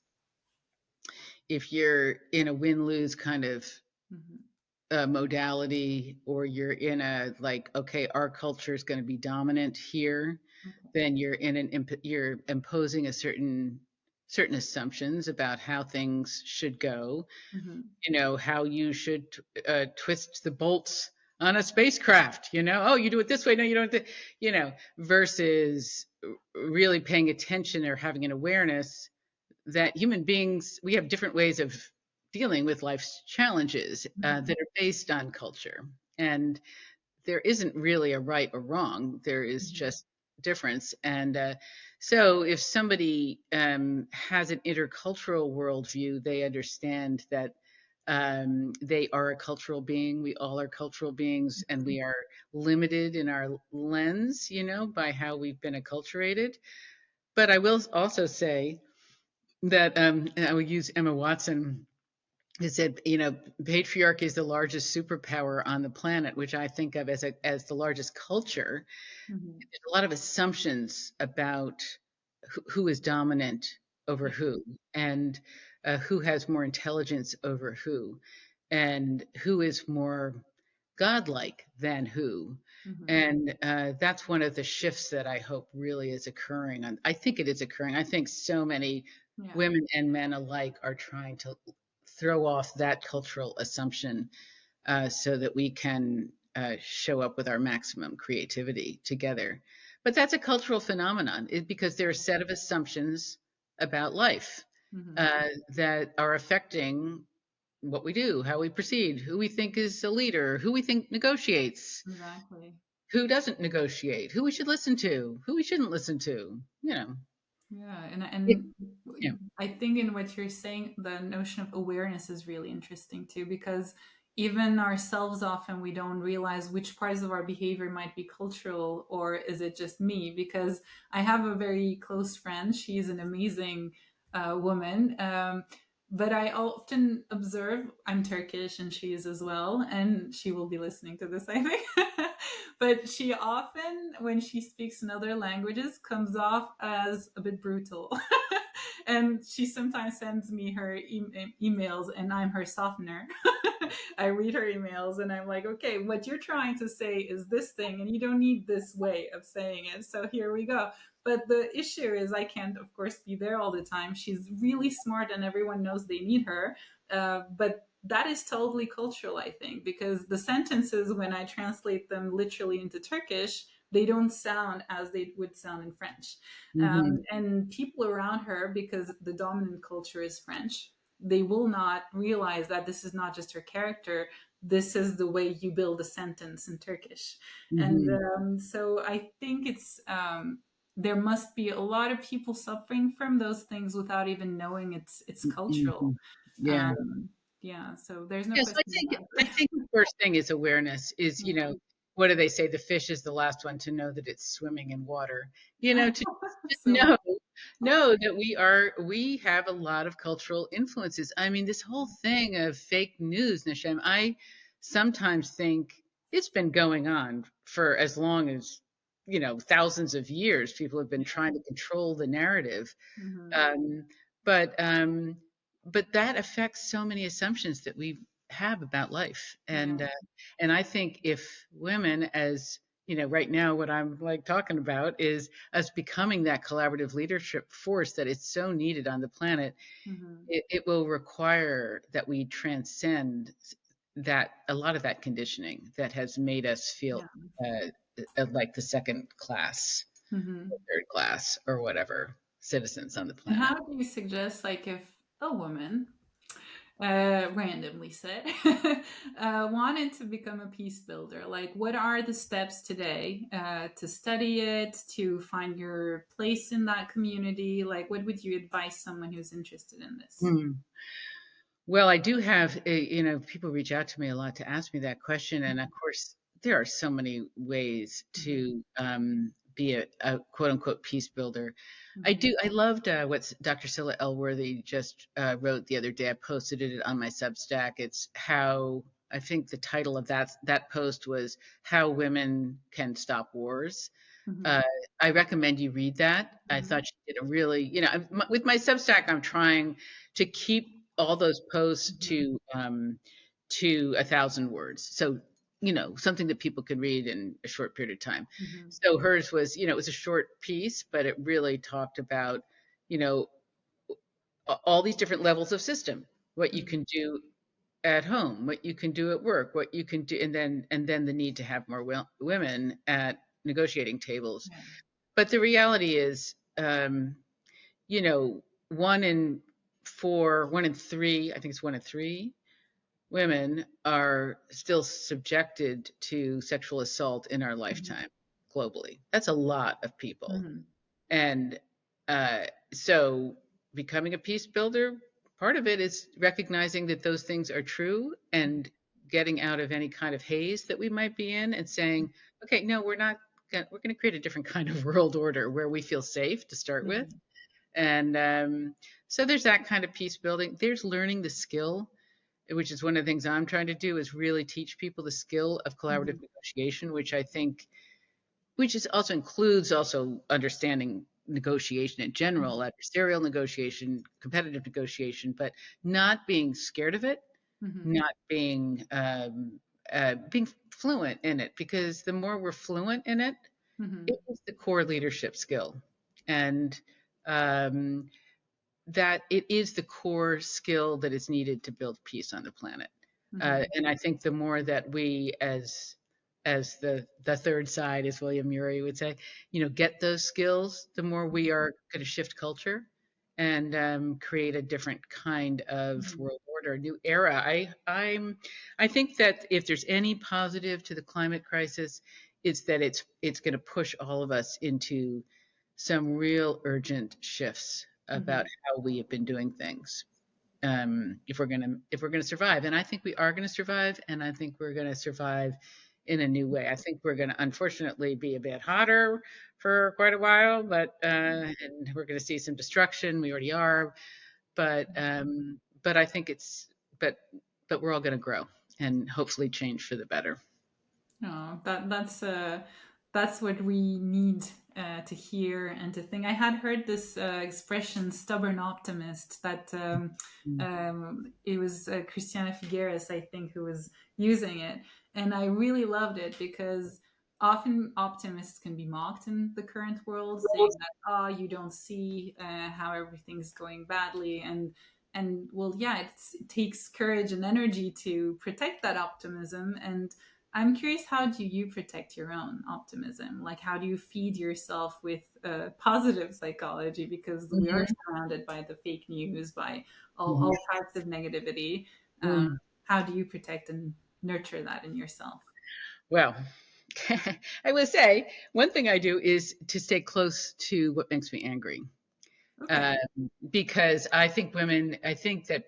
if you're in a win-lose kind of Mm-hmm. modality, or you're in a like, okay, our culture is going to be dominant here, Okay. then you're imposing a certain assumptions about how things should go, Mm-hmm. how you should twist the bolts on a spacecraft. Oh, you do it this way. No, you don't. Versus really paying attention or having an awareness that human beings, we have different ways of dealing with life's challenges Mm-hmm. that are based on culture. And there isn't really a right or wrong. There is Mm-hmm. just difference. And so if somebody has an intercultural worldview, they understand that they are a cultural being. We all are cultural beings, and we are limited in our lens, by how we've been acculturated. But I will also say that I will use Emma Watson, who said, patriarchy is the largest superpower on the planet, which I think of as the largest culture. Mhm. There's a lot of assumptions about who is dominant over Yeah. who, and who has more intelligence over who, and who is more godlike than who. Mhm. And that's one of the shifts that I hope really is occurring. And I think it is occurring. I think so many Yeah. women and men alike are trying to throw off that cultural assumption so that we can show up with our maximum creativity together. But that's a cultural phenomenon because there are a set of assumptions about life Mhm. that are affecting what we do, how we proceed, who we think is a leader, who we think negotiates, Exactly. who doesn't negotiate, who we should listen to, who we shouldn't listen to. Yeah, It, and yeah. I think in what you're saying, the notion of awareness is really interesting too, because even ourselves often we don't realize which parts of our behavior might be cultural or is it just me. Because I have a very close friend; she's an amazing woman. But I often observe, I'm Turkish and she is as well, and she will be listening to this, I think. But she often, when she speaks in other languages, comes off as a bit brutal. And she sometimes sends me her emails, and I'm her softener. I read her emails, and I'm like, okay, what you're trying to say is this thing, and you don't need this way of saying it. So here we go. But the issue is, I can't, of course, be there all the time. She's really smart, and everyone knows they need her. But that is totally cultural, I think, because the sentences, when I translate them literally into Turkish, they don't sound as they would sound in French. Hmm. And people around her, because the dominant culture is French, they will not realize that this is not just her character. This is the way you build a sentence in Turkish. And Hmm. so I think there must be a lot of people suffering from those things without even knowing it's cultural. Hmm. Yeah. Um, yeah, so there's no Yes, I question think about I it. think the first thing is awareness. Is Yeah. what do they say? The fish is the last one to know that it's swimming in water. To just So know that we have a lot of cultural influences. I mean, this whole thing of fake news, Nishem, I sometimes think it's been going on for as long as thousands of years. People have been trying to control the narrative. mhm. Um, but um, but that affects so many assumptions that we have about life, Yeah. and I think if women, as right now, what I'm like talking about is us becoming that collaborative leadership force that is so needed on the planet. Mhm. It will require that we transcend that a lot of that conditioning that has made us feel Yeah. like the second class, Mhm. third class, or whatever citizens on the And how planet. do you suggest, like, if a woman, randomly said, wanted to become a peace builder, like, what are the steps today to study it, to find your place in that community? Like, what would you advise someone who's interested in this? Hmm. Well, I do have, people reach out to me a lot to ask me that question. And of course, there are so many ways Mhm. to be a quote unquote peace builder. Mhm. I loved what Dr. Scylla Elworthy just wrote the other day. I posted it on my Substack. It's how, I think the title of that post was How Women Can Stop Wars. Uh, Mhm. I recommend you read that. I Mhm. thought she did a really, with my Substack, I'm trying to keep all those posts Mhm. to 1,000 words. So, something that people can read in a short period of time. Mhm. So hers was, it was a short piece, but it really talked about, you know, all these different levels of system, what you Mhm. can do at home, what you can do at work, what you can do, and then the need to have more women at negotiating tables. Yeah. But the reality is, you know, 1 in 4, 1 in 3, I think it's 1 in 3 women are still subjected to sexual assault in our Mhm. lifetime globally. That's a lot of people. Mm-hmm. And uh, so becoming a peace builder, part of it is recognizing that those things are true and getting out of any kind of haze that we might be in and saying, okay, no, we're going to create a different kind of world order where we feel safe to start with. Mm-hmm. And so there's that kind of peace building. There's learning the skill, which is one of the things I'm trying to do, is really teach people the skill of collaborative Mm-hmm. negotiation, which I think, which is also includes also understanding negotiation in general, adversarial negotiation, competitive negotiation, but not being scared of it, Mm-hmm. not being fluent in it, because the more we're fluent in it, Mm-hmm. it is the core leadership skill, and um, that it is the core skill that is needed to build peace on the planet. Mm-hmm. And I think the more that we, as the third side, as William Ury would say, get those skills, the more we are going to shift culture and create a different kind of Mm-hmm. world order, a new era. I think that if there's any positive to the climate crisis, it's that it's going to push all of us into some real urgent shifts Mm-hmm. about how we have been doing things, if we're gonna survive. And I think we are gonna survive, and I think we're gonna survive in a new way. I think we're gonna unfortunately be a bit hotter for quite a while, but and we're gonna see some destruction. We already are, but I think but but we're all gonna grow and hopefully change for the better. Oh, that's what we need to hear and to think. I had heard this expression "stubborn optimist." That it was Christiana Figueres, I think, who was using it, and I really loved it because often optimists can be mocked in the current world, saying that you don't see how everything's going badly, and well, yeah, it takes courage and energy to protect that optimism. And I'm curious, how do you protect your own optimism? Like, how do you feed yourself with positive psychology? Because we are Mhm. surrounded by the fake news, by Mhm. all types of negativity. Um, Mm. how do you protect and nurture that in yourself? Well, I will say one thing I do is to stay close to what makes me angry. Okay. Um, because I think that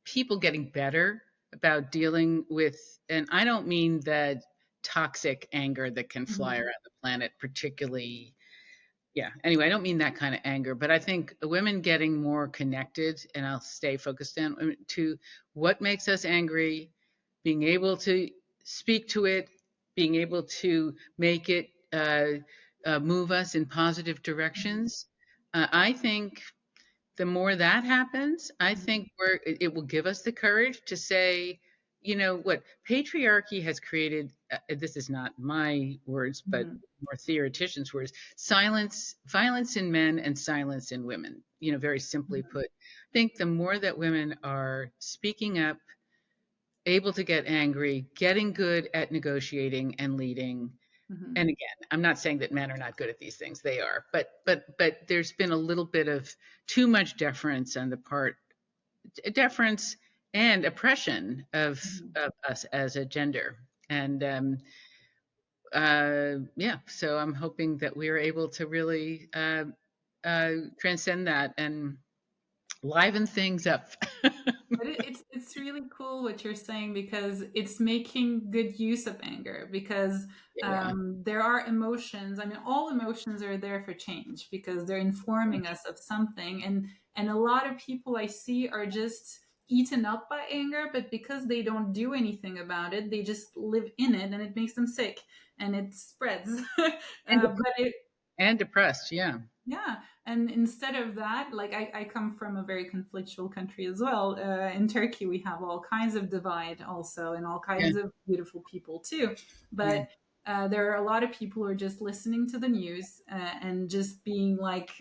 people getting better about dealing with, and I don't mean that toxic anger that can fly Mm-hmm. around the planet, particularly, yeah. Anyway, I don't mean that kind of anger, but I think women getting more connected, and I'll stay focused on to what makes us angry, being able to speak to it, being able to make it move us in positive directions. I think the more that happens, I think it will give us the courage to say, what patriarchy has created. This is not my words, but Mm-hmm. more theoreticians' words. Violence in men, and silence in women. Very simply put, I think the more that women are speaking up, able to get angry, getting good at negotiating and leading. Mm-hmm. And again, I'm not saying that men are not good at these things. They are, but there's been a little bit of too much deference and oppression Mm-hmm. of us as a gender. And yeah, so I'm hoping that we are able to really transcend that and liven things up. But it's really cool what you're saying because it's making good use of anger because Yeah. there are emotions. I mean, all emotions are there for change because they're informing us of something, and a lot of people I see are just eaten up by anger, but because they don't do anything about it, they just live in it, and it makes them sick and it spreads. and, dep- But it and depressed. Yeah. yeah, and instead of that, like I come from a very conflictual country as well. In Turkey, we have all kinds of divide also, and all Yeah. kinds of beautiful people too. Yeah. But there are a lot of people who are just listening to the news and just being like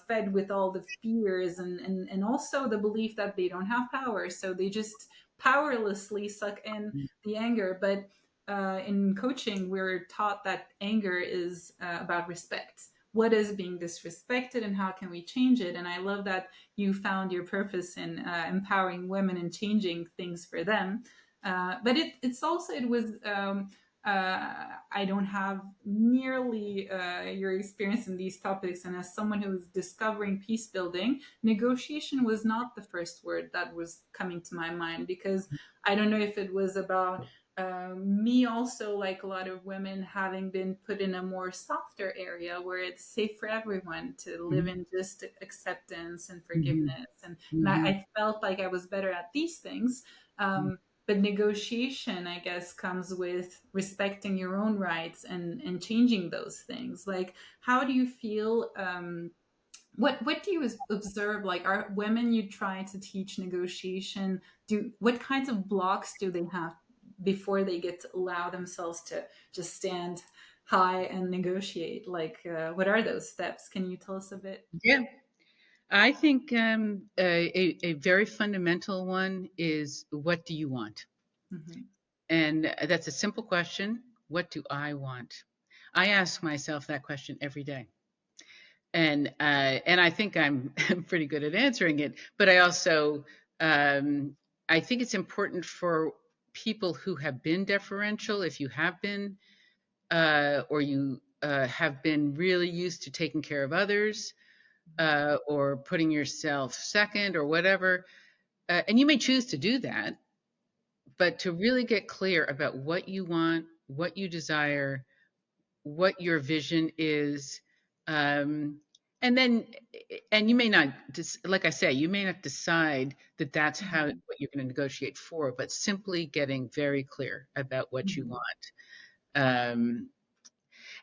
fed with all the fears and also the belief that they don't have power. So they just powerlessly suck in the anger. But in coaching, we're taught that anger is about respect. What is being disrespected and how can we change it? And I love that you found your purpose in empowering women and changing things for them. But it was I don't have nearly your experience in these topics. And as someone who was discovering peace building, negotiation was not the first word that was coming to my mind, because I don't know if it was about me also, like a lot of women, having been put in a more softer area where it's safe for everyone to live Mhm. in just acceptance and Mhm. forgiveness. And Mhm. I felt like I was better at these things. But negotiation, I guess, comes with respecting your own rights and changing those things. Like, how do you feel? What do you observe? Like, are women you try to teach negotiation, do what kinds of blocks do they have before they get to allow themselves to just stand high and negotiate? Like, what are those steps? Can you tell us a bit? Yeah. I think a very fundamental one is, what do you want? Hmm. And that's a simple question. What do I want? I ask myself that question every day. And I think I'm pretty good at answering it. But um, I think it's important for people who have been deferential, if you have been, or you have been really used to taking care of others, or putting yourself second, or whatever. And you may choose to do that, but to really get clear about what you want, what you desire, what your vision is, um, and then, and you may not, like I say, you may not decide that that's how Hmm. what you're going to negotiate for, but simply getting very clear about what you Hmm. want. Um,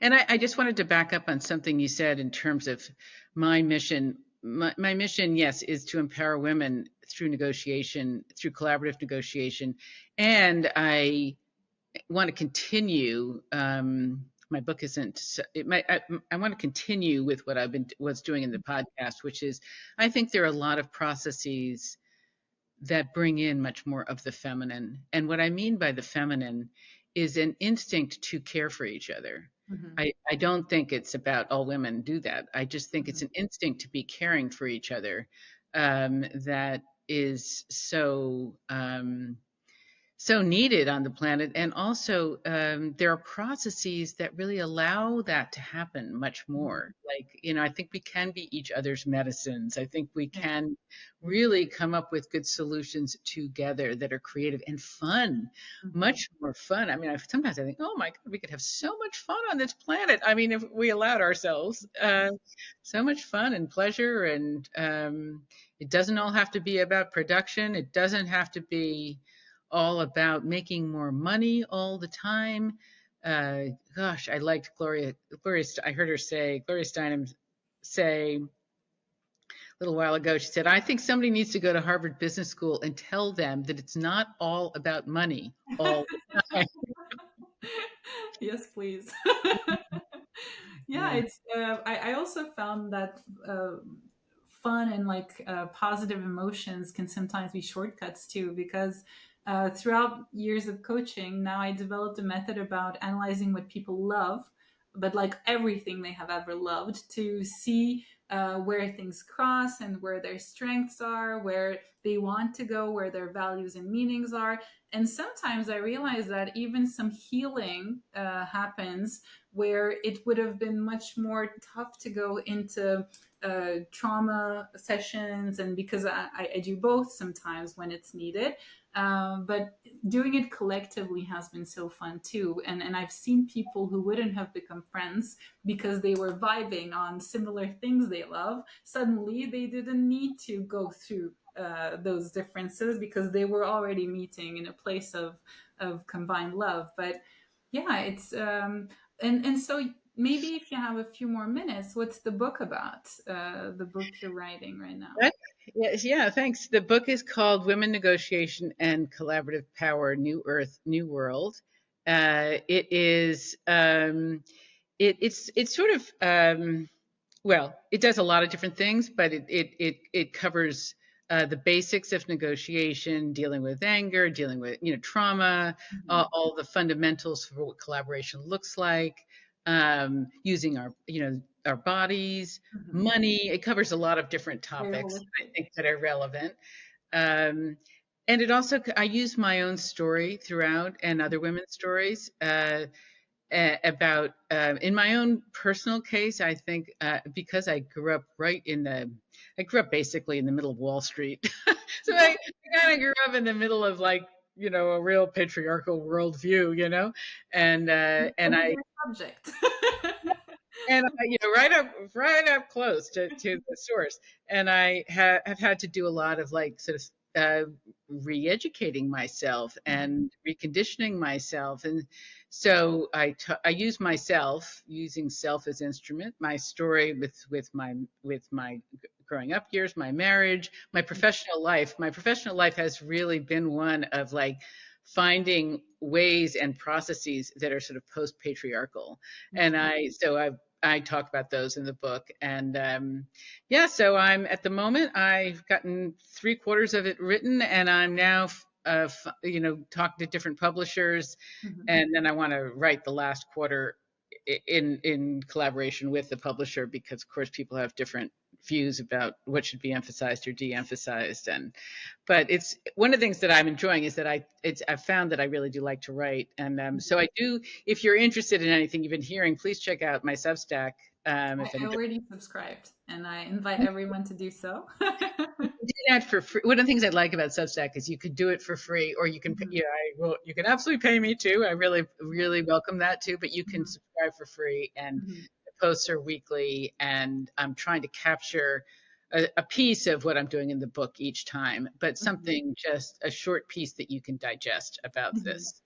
and I just wanted to back up on something you said in terms of my mission. My mission, yes, is to empower women through negotiation, through collaborative negotiation. And I want to continue. My book isn't. I want to continue with what I've been was doing in the podcast, which is, I think there are a lot of processes that bring in much more of the feminine. And what I mean by the feminine is an instinct to care for each other. Hmm. I don't think it's about all women do that. I just think it's Hmm. an instinct to be caring for each other, that is so needed on the planet. And also, there are processes that really allow that to happen much more. Hmm. Like, I think we can be each other's medicines. I think we Yeah. can really come up with good solutions together that are creative and fun, Hmm. much more fun. I mean, sometimes I think, oh my God, we could have so much fun on this planet. I mean, if we allowed ourselves, so much fun and pleasure. And it doesn't all have to be about production. It doesn't have to be all about making more money all the time. Uh, Gosh, I liked Gloria. I heard her say, Gloria Steinem say a little while ago. She said, "I think somebody needs to go to Harvard Business School and tell them that it's not all about money all the time." Yes, please. Yeah, Yeah. it's. I also found that fun and like positive emotions can sometimes be shortcuts too, because throughout years of coaching, now I developed a method about analyzing what people love, but like everything they have ever loved, to see where things cross and where their strengths are, where they want to go, where their values and meanings are. And sometimes I realize that even some healing happens where it would have been much more tough to go into trauma sessions, and because I do both sometimes when it's needed. But doing it collectively has been so fun too. And I've seen people who wouldn't have become friends because they were vibing on similar things they love. Suddenly, they didn't need to go through those differences because they were already meeting in a place of combined love. But yeah, it's and so maybe if you have a few more minutes, what's the book about? The book you're writing right now. That, yes, yeah, thanks. The book is called Women, Negotiation, and Collaborative Power: New Earth, New World. It is it's sort of well, it does a lot of different things, but it covers the basics of negotiation, dealing with anger, dealing with trauma, Hmm. all the fundamentals for what collaboration looks like, using our bodies, Hmm. money. It covers a lot of different Very topics I holistic. think that are relevant. Um, And it also, I use my own story throughout and other women's stories. About in my own personal case, I think because I grew up I grew up basically in the middle of Wall Street, so I kind of grew up in the middle of like a real patriarchal worldview, and A I dear subject. right up close to the source. And I have had to do a lot of like sort of re-educating myself and reconditioning myself. And so I use myself, using self as instrument, my story with my growing up years, my marriage, my professional life. My professional life has really been one of like finding ways and processes that are sort of post patriarchal. And I talk about those in the book. And yeah, so I'm at the moment, I've gotten three-quarters of it written, and I'm now, talking to different publishers. Mhm. And then I want to write the last quarter in collaboration with the publisher, because, of course, people have different views about what should be emphasized or de-emphasized. But it's one of the things that I'm enjoying is that I've found that I really do like to write. And so I do, if you're interested in anything you've been hearing, please check out my Substack. If I anybody already subscribed, and I invite everyone to do so. do that for free. One of the things I like about Substack is you can do it for free, or you can, Mhm. you can absolutely pay me too. I really, really welcome that too. But you can Mhm. subscribe for free, and Mhm. the posts are weekly. And I'm trying to capture a piece of what I'm doing in the book each time, but Mhm. something, just a short piece that you can digest about Mhm. this.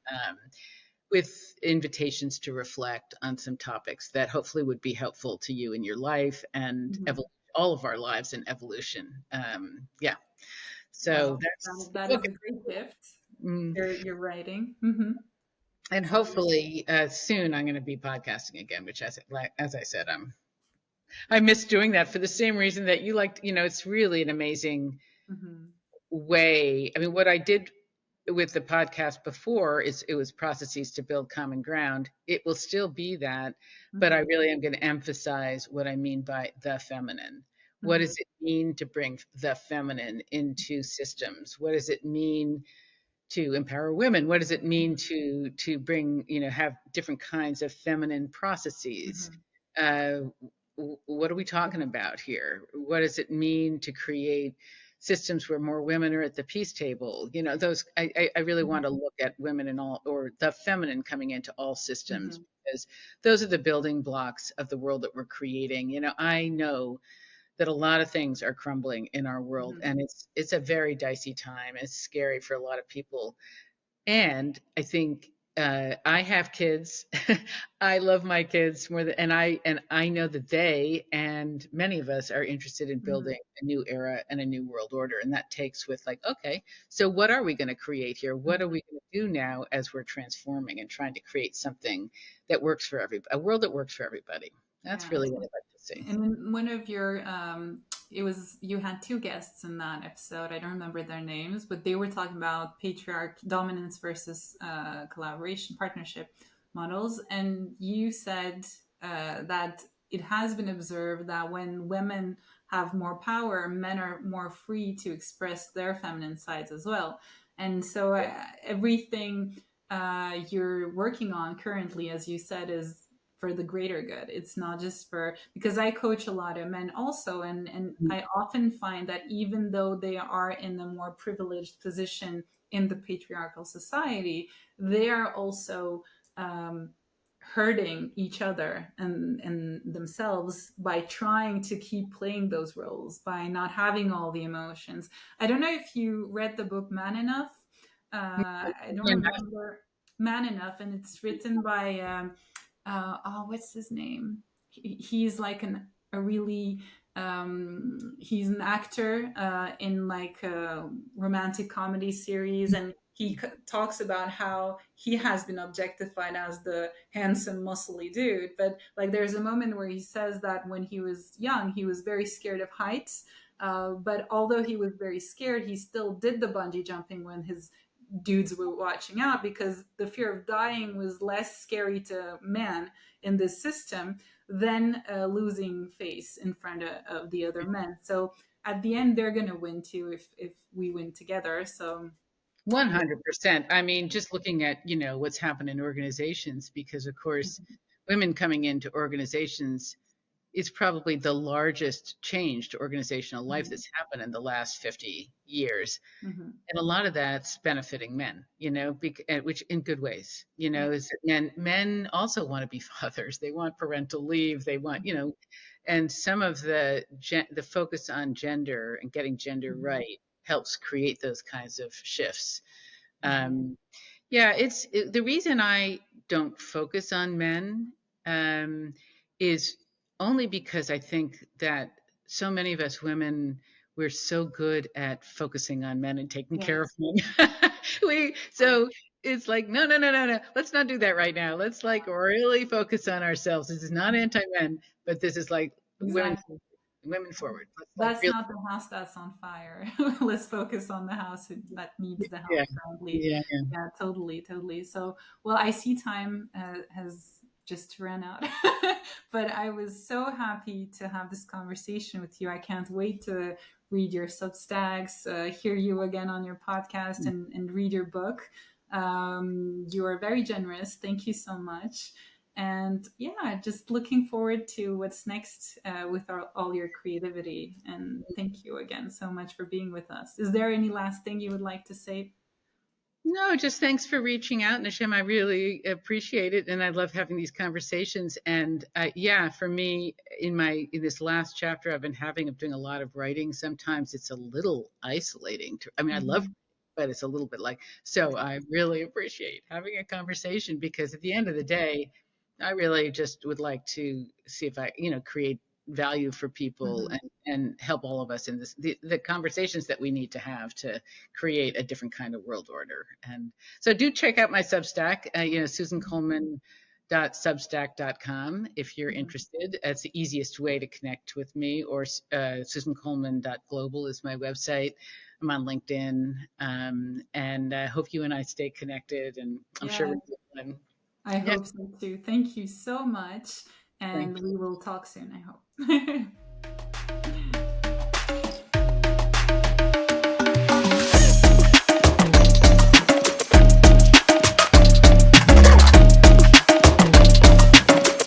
With invitations to reflect on some topics that hopefully would be helpful to you in your life and Mhm. all of our lives in evolution. Yeah. So Well, that's the that book. is a great gift. Mm. You're writing. Hmm. And hopefully soon I'm going to be podcasting again, which, as I said, I miss doing that for the same reason that you liked. It's really an amazing Hmm. way. I mean, what I did with the podcast before is it was processes to build common ground. It will still be that, but I Hmm. really am going to emphasize what I mean by the feminine. What Hmm. does it mean to bring the feminine into systems? What does it mean to empower women? What does it mean to bring, have different kinds of feminine processes? Hmm. Uh, what are we talking about here? What does it mean to create systems where more women are at the peace table? Those I really want to look at women in all, or the feminine coming into all systems, Hmm. because those are the building blocks of the world that we're creating. I know that a lot of things are crumbling in our world, Hmm. and it's a very dicey time. It's scary for a lot of people. And I think I have kids. I love my kids more than, and I know that they and many of us are interested in Hmm. building a new era and a new world order. And that takes with like, okay, so what are we going to create here? What are Hmm. we going to do now as we're transforming and trying to create something that works for everybody, a world that works for everybody? That's Yeah. really what I'd like to see. And in one of your, it was you had two guests in that episode. I don't remember their names, but they were talking about patriarch dominance versus collaboration partnership models, and you said that it has been observed that when women have more power, men are more free to express their feminine sides as well. And so everything you're working on currently, as you said, is for the greater good. It's not just for, because I coach a lot of men also, and I often find that even though they are in a more privileged position in the patriarchal society, they are also um, hurting each other and themselves by trying to keep playing those roles, by not having all the emotions. I don't know if you read the book Man Enough. I don't remember. Man Enough, and it's written by what's his name? He's like a really he's an actor in like a romantic comedy series, and he talks about how he has been objectified as the handsome muscly dude, but like there's a moment where he says that when he was young he was very scared of heights, but although he was very scared he still did the bungee jumping when his dudes were watching out, because the fear of dying was less scary to men in this system than losing face in front of the other men. So at the end, they're gonna win too if we win together. So 100%. I mean, just looking at, what's happened in organizations, because of course, women coming into organizations is probably the largest change to organizational life Mhm. that's happened in the last 50 years. Mhm. And a lot of that's benefiting men, which in good ways, Yeah. and men also want to be fathers. They want parental leave. They want, and some of the focus on gender and getting gender Mhm. right helps create those kinds of shifts. Mhm. Um, yeah, the reason I don't focus on men um, is only because I think that so many of us women, we're so good at focusing on men and taking care of Yes. men. So it's like, no, no, no, no, no. Let's not do that right now. Let's like really focus on ourselves. This is not anti-men, but this is like Exactly. women forward. Let's like That's really, not the house that's on fire. Let's focus on the house that needs the yeah, help currently. yeah, yeah. Yeah, totally, totally. So, well, I see time has just run out, but I was so happy to have this conversation with you. I can't wait to read your Substacks, hear you again on your podcast, and read your book. You are very generous. Thank you so much. And yeah, just looking forward to what's next with all your creativity. And thank you again so much for being with us. Is there any last thing you would like to say? No, just thanks for reaching out, Nishem. I really appreciate it, and I love having these conversations. And yeah, for me, in this last chapter I've been having of doing a lot of writing, sometimes it's a little isolating. I mean, I love, Mhm. but it's a little bit like. So I really appreciate having a conversation because at the end of the day, I really just would like to see if I, create value for people Mhm. and help all of us in the conversations that we need to have to create a different kind of world order. And so do check out my Substack, Susan Mhm. Coleman .substack.com if you're Mhm. interested. It's the easiest way to connect with me, or susancoleman.global is my website. I'm on LinkedIn, and I hope you and I stay connected, and I'm sure Yeah, we will. I Yeah, hope so too. Thank you so much. thank And you. we will talk soon, I hope.